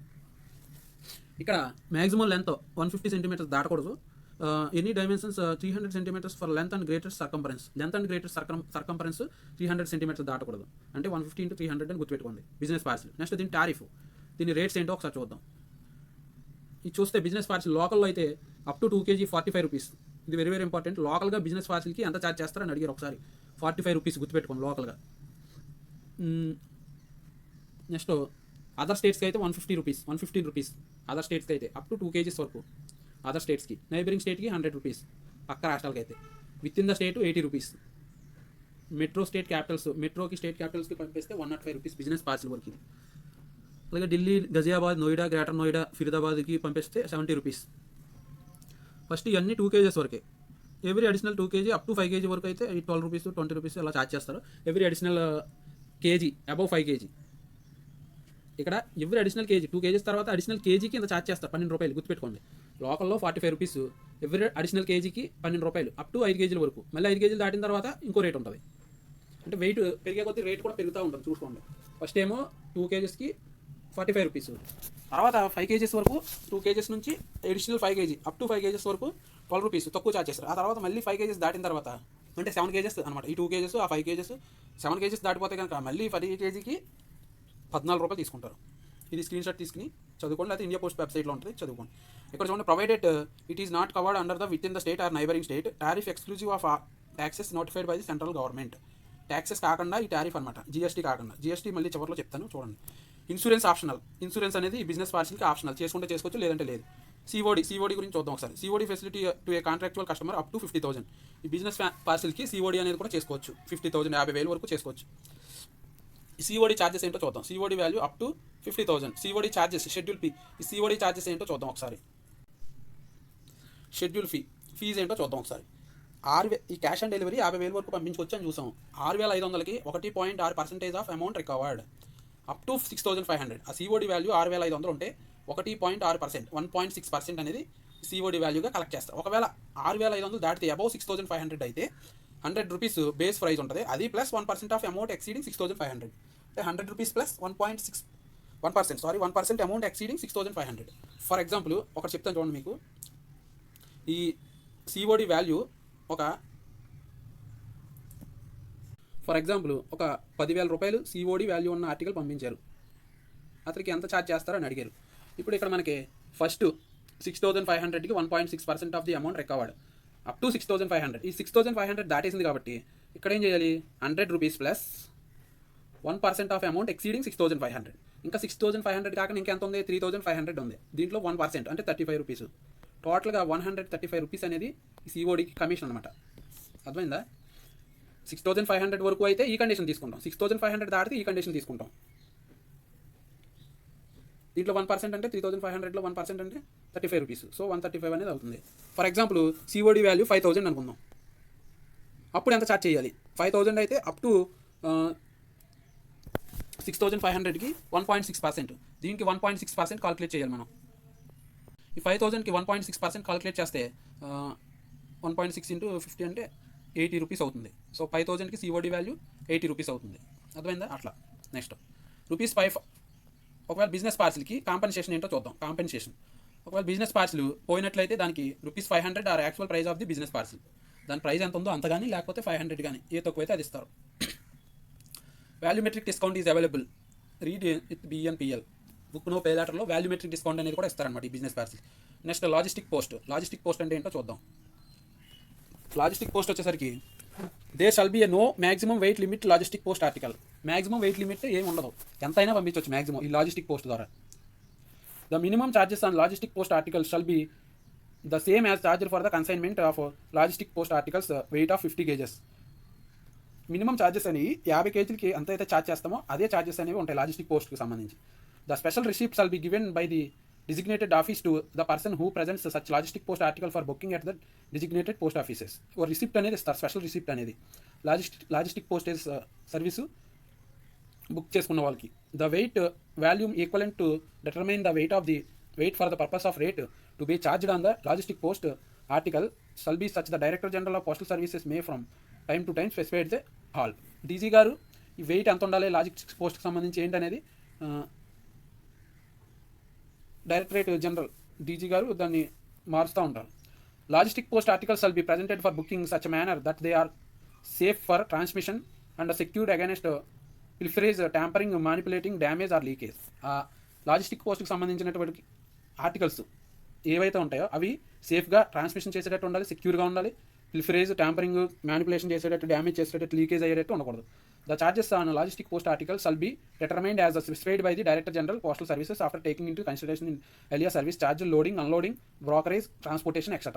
ఇక్కడ మాక్సిమం లెంత్ 150 centimeters దాటకూడదు. Any dimensions 300 centimeters for length and greater circumference, length and greater circumference 300 centimeters దాటకూడదు. అంటే 150 into 300 అని గుర్తుపెట్టుకోండి business parcel. Next దీని tariff, దీని rates ఏంటో ఒకసారి చూద్దాం. ఇది చూస్తే బిజినెస్ పార్సిల్ లోకల్లో అయితే అప్ టు 2 kg 45 రూపీస్. ఇది వెరీ వెరీ ఇంపార్టెంట్. లోకల్గా బిజినెస్ పార్సిల్కి ఎంత ఛార్జ్ చేస్తారని అడిగారు ఒకసారి. 45 రూపీస్ గుర్తుపెట్టుకోండి లోకల్గా. నెక్స్ట్ అదర్ స్టేట్స్కి అయితే 115 రూపీస్. అదర్ స్టేట్స్కి అయితే అప్ టు 2 kgs వరకు అదర్ స్టేట్స్కి. నైబరింగ్ స్టేట్కి 100 రూపీస్. పక్క రాష్ట్రాలకి అయితే within the state 80 rupees. మెట్రోకి స్టేట్ క్యాపిటల్స్కి పంపిస్తే 105 రూపీస్ బిజినెస్ పార్సిల్ వరకు. అలాగే ఢిల్లీ, గజియాబాద్, నోయిడా, గ్రేటర్ నోయిడా, ఫరీదాబాద్కి పంపిస్తే 70 రూపీస్. ఫస్ట్ ఇవన్నీ 2 kgs వరకే. Every additional 2 kg up to 5 kg వరకు అయితే 12 రూపీస్ 20 రూపీస్ అలా ఛార్జ్ చేస్తారు. Every additional kg above 5 kg. ఇక్కడ ఎవ్రీ అడిషనల్ కేజీ 2 kgs తర్వాత అడిషనల్ కేజీకి ఇంత ఛార్జ్ చేస్తారు 12 రూపాయలు గుర్తుపెట్టుకోండి. లోకల్లో 45 రూపీస్, ఎవ్రీ అడిషనల్ కేజీకి 12 రూపాయలు అప్ టు 5 kg వరకు. మళ్ళీ 5 kg దాటిన తర్వాత ఇంకో రేట్ ఉంటుంది. అంటే వెయిట్ పెరిగే కొద్దీ రేట్ కూడా పెరుగుతూ ఉంటుంది చూసుకోండి. ఫస్ట్ ఏమో 2 kgsకి 45 రూపీస్, తర్వాత 5 kgs వరకు 2 kgs నుంచి additional 5 kg up to 5 kgs వరకు 12 రూపీస్ తక్కువ ఛార్జ్ చేస్తారు. ఆ తర్వాత మళ్ళీ 5 kgs దాటిన తర్వాత అంటే 7 kgs అనమాట. ఈ 2 kgs ఆ 5 kgs 7 kgs దాటిపోతే కనుక మళ్ళీ 10 kgకి 14 రూపాయలు తీసుకుంటారు. ఇది స్క్రీన్ షాట్ తీసుకుని చదువుకోండి, లేకపోతే ఇండియా పోస్ట్ వెబ్సైట్లో ఉంటుంది చదువుకోండి. ఇక్కడ చూడండి, provided it is not covered under the with in the state or neighbouring state tariff exclusive of taxes notified by the central government. Taxes కాకుండా ఈ టారిఫ్ అనమాట, జిఎస్టీ కాకుండా. జిఎస్టీ మళ్ళీ చివరిలో చెప్తాను చూడండి. Insurance optional. ఇన్సూరెన్స్ అనేది ఈ బిజినెస్ పార్సల్కి ఆప్షనల్, చేసుకుంటే చేసుకోవచ్చు లేదంటే లేదు. సిఓడి గురించి చూద్దాం ఒకసారి. COD facility to A contractual customer up to 50,000. ఈ బిజినెస్ పార్సల్కి సిఓడి అనేది కూడా చేసుకోవచ్చు. 50,000 50,000 వరకు చేసుకోవచ్చు. సిఓడి ఛార్జెస్ ఏంటో చూద్దాం. COD value up to 50,000. COD charges schedule fee. ఈ సిఓడి ఛార్జెస్ ఏంటో చూద్దాం ఒకసారి. షెడ్యూల్ ఫీజు ఏంటో చూద్దాం ఒకసారి. ఈ క్యాష్ ఆన్ డెలివరీ 50,000 వరకు పంపించుకోవచ్చు అని చూసాం. 6,500కి 1.6% of amount recovered up to 6,500. ఆ సిఓడి వాల్యూ 6,500 ఉంటే 1.6% 1.6% అనేది సిఓడి వాల్యూగా కలెక్ట్ చేస్తారు. ఒకవేళ 6,500 దాటితే అబౌవ్ 6,500 అయితే 100 రూపీస్ బేస్ ప్రైస్ ఉంటుంది. అది ప్లస్ 1% ఆఫ్ అమౌంట్ ఎక్సీడింగ్ 6,500. అంటే 100 rupees plus 1% amount exceeding 6,500. For example ఒకటి చెప్తాను చూడండి మీకు. ఈ సిఓడి వాల్యూ ఫర్ ఎగ్జాంపుల్ ఒక 10,000 రూపాయలు సిఓడి వాల్యూ ఉన్న ఆర్టికల్ పంపించారు. అతనికి ఎంత ఛార్జ్ చేస్తారని అడిగారు. ఇప్పుడు ఇక్కడ మనకి ఫస్ట్ 6,500కి 1.6% of the amount recovered up to 6,500. ఈ 6,500 దాటేసింది కాబట్టి ఇక్కడ ఏం చేయాలి, 100 rupees plus 1% of amount exceeding 6,500. ఇంకా 6,500 కాకుండా ఇంకెంత ఉంది, 3,500 ఉంది. దీంట్లో 1% అంటే 35 రూపీస్. టోటల్గా 135 రూపీస్ అనేది సిఓడికి కమిషన్ అనమాట. అర్థమైందా? 6,500 వరకు అయితే ఈ కండిషన్ తీసుకుంటాం. 6,500 దాటితే ఈ కండిషన్ తీసుకుంటాం. దీంట్లో 1% అంటే 3,500లో 1% అంటే 35 రూపీస్. సో 135 అనేది అవుతుంది. ఫర్ ఎగ్జాంపుల్ సిఓడి వాల్యూ 5,000 అనుకుందాం. అప్పుడు ఎంత ఛార్జ్ చేయాలి? 5,000 అయితే అప్ టు 6,500కి 1.6%. దీనికి 1.6% కాల్కులేట్ చేయాలి మనం. ఈ 5,000కి 1.6% కాల్కులేట్ చేస్తే 1.6 ఇంటూ 50 అంటే 80 రూపీస్ అవుతుంది. సో 5,000కి సిఓడి వాల్యూ 80 రూపీస్ అవుతుంది. అర్థమైందా? అట్లా. Next rupees 5. ఒకవేళ బిజినెస్ పార్సిల్కి కాంపెన్సేషన్ ఏంటో చూద్దాం. కాంపెన్సేషన్ ఒకవేళ బిజినెస్ పార్సిల్ పోయినట్లయితే దానికి ₹500 or actual price of the business parcel. దాని ప్రైస్ ఎంత ఉందో అంత కానీ, లేకపోతే 500 కానీ, ఏ తక్కువైతే అది ఇస్తారు. Volumetric discount is available. Read with BNPL. Book now pay లెటర్లో వాల్యూమెట్రిక్ డిస్కౌంట్ అనేది కూడా ఇస్తారనమాట ఈ business parcel. Next logistic post. Logistic post అంటే ఏంటో చూద్దాం. లాజిస్టిక్ పోస్ట్ వచ్చేసరికి there shall be a no maximum weight limit logistic post article. Maximum weight limit ఏమి ఉండదు, ఎంతైనా పంపించవచ్చు మ్యాక్సిమం ఈ లాజిస్టిక్ పోస్ట్ ద్వారా. The minimum charges on logistic post article shall be the same as charger for the consignment of logistic post articles weight of 50 kgs. Minimum charges అనేవి 50 kgకి ఎంత అయితే charge చేస్తామో అదే ఛార్జెస్ అనేవి ఉంటాయి లాజిస్టిక్ పోస్ట్కి సంబంధించి. The special receipt shall be given by the designated office to the person who presents such logistic post article for booking at the designated post offices. ఓ రిసిప్ట్ అనేది ఇస్తారు, స్పెషల్ రిసిప్ట్ అనేది logistic postage service book చేసుకున్న వాళ్ళకి. The weight volume equivalent to determine the weight of the weight for the purpose of rate to be charged on the logistic post article shall be such the director general of postal services may from time to time specified the hall. DG గారు ఈ wait ఎంత ఉండాలి logistic పోస్ట్కి సంబంధించి ఏంటనేది directorate general DG గారు దాన్ని మారుస్తూ ఉంటారు. Logistic post articles shall be presented for booking such manner that they are safe for transmission and secured against pilferage, tampering, manipulating, damage or leakage. ఆ లాజిస్టిక్ పోస్ట్కి సంబంధించినటువంటి ఆర్టికల్స్ ఏవైతే ఉంటాయో అవి సేఫ్గా ట్రాన్స్మిషన్ చేసేటట్టు ఉండాలి, సెక్యూర్గా ఉండాలి. పిల్ఫరేజ్, ట్యాంపరింగ్, మ్యానిపులేషన్ చేసేటట్టు, డ్యామేజ్ చేసేటట్టు, లీకేజ్ అయ్యేటట్టు ఉండకూడదు. The charges on logistic post articles shall be determined as specified by the Director General Postal Services after taking into consideration in earlier service charge, loading, unloading, brokerage, transportation, etc.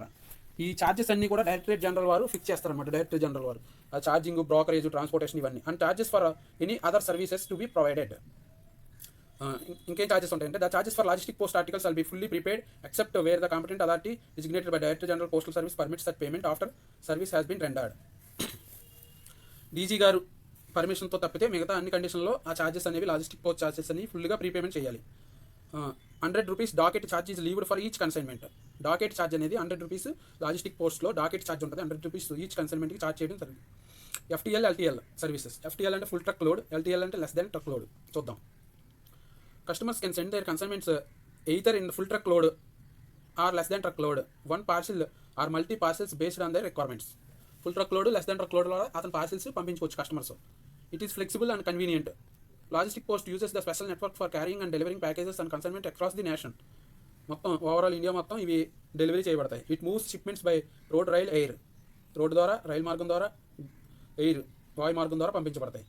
ఈ charges అన్ని కూడా directorate general వారు fix చేస్తారన్నమాట. Director general వారు charging, brokerage, transportation ఇవన్నీ. And charges for any other services to be provided. ఇంకేం charges ఉంటాయంటే the charges for logistic post articles shall be fully prepaid except where the competent authority designated by director general postal service permits that payment after service has been rendered. DG గారు పర్మిషన్తో తప్పితే మిగతా అన్ని కండిషన్లో ఆ charges అనేవి logistic post charges అనేవి ఫుల్గా ప్రీపేమెంట్ చేయాలి. 100 rupees docket charge is లీవ్డ్ for each consignment. Docket charge అనేది 100 రూపీస్ లాజిస్టిక్ పోస్ట్లో డాకెట్ ఛార్జ్ ఉంటుంది. 100 రూపీస్ ఈచ్ కన్సైన్మెంట్కి ఛార్జ్ చేయడం జరిగింది. FTL, LTL services. FTL అంటే ఫుల్ ట్రక్ లోడ్, LTL అంటే లెస్ దెన్ ట్రక్ లోడ్. చూద్దాం. Customers can send their consignments either in full truck load or less than truck load, one parcel or multi parcels based on their requirements. Full truck load, less than truck load అతను parcels పంపించుకోవచ్చు customers. It is flexible and convenient. Logistic post uses the special network for carrying and delivering packages and consignment across the nation. మొత్తం overall India మొత్తం ఇవి delivery చేయబడతాయి. It moves shipments by road, rail, air. Road ద్వారా, రైలు మార్గం ద్వారా, air వాయు మార్గం ద్వారా పంపించబడతాయి.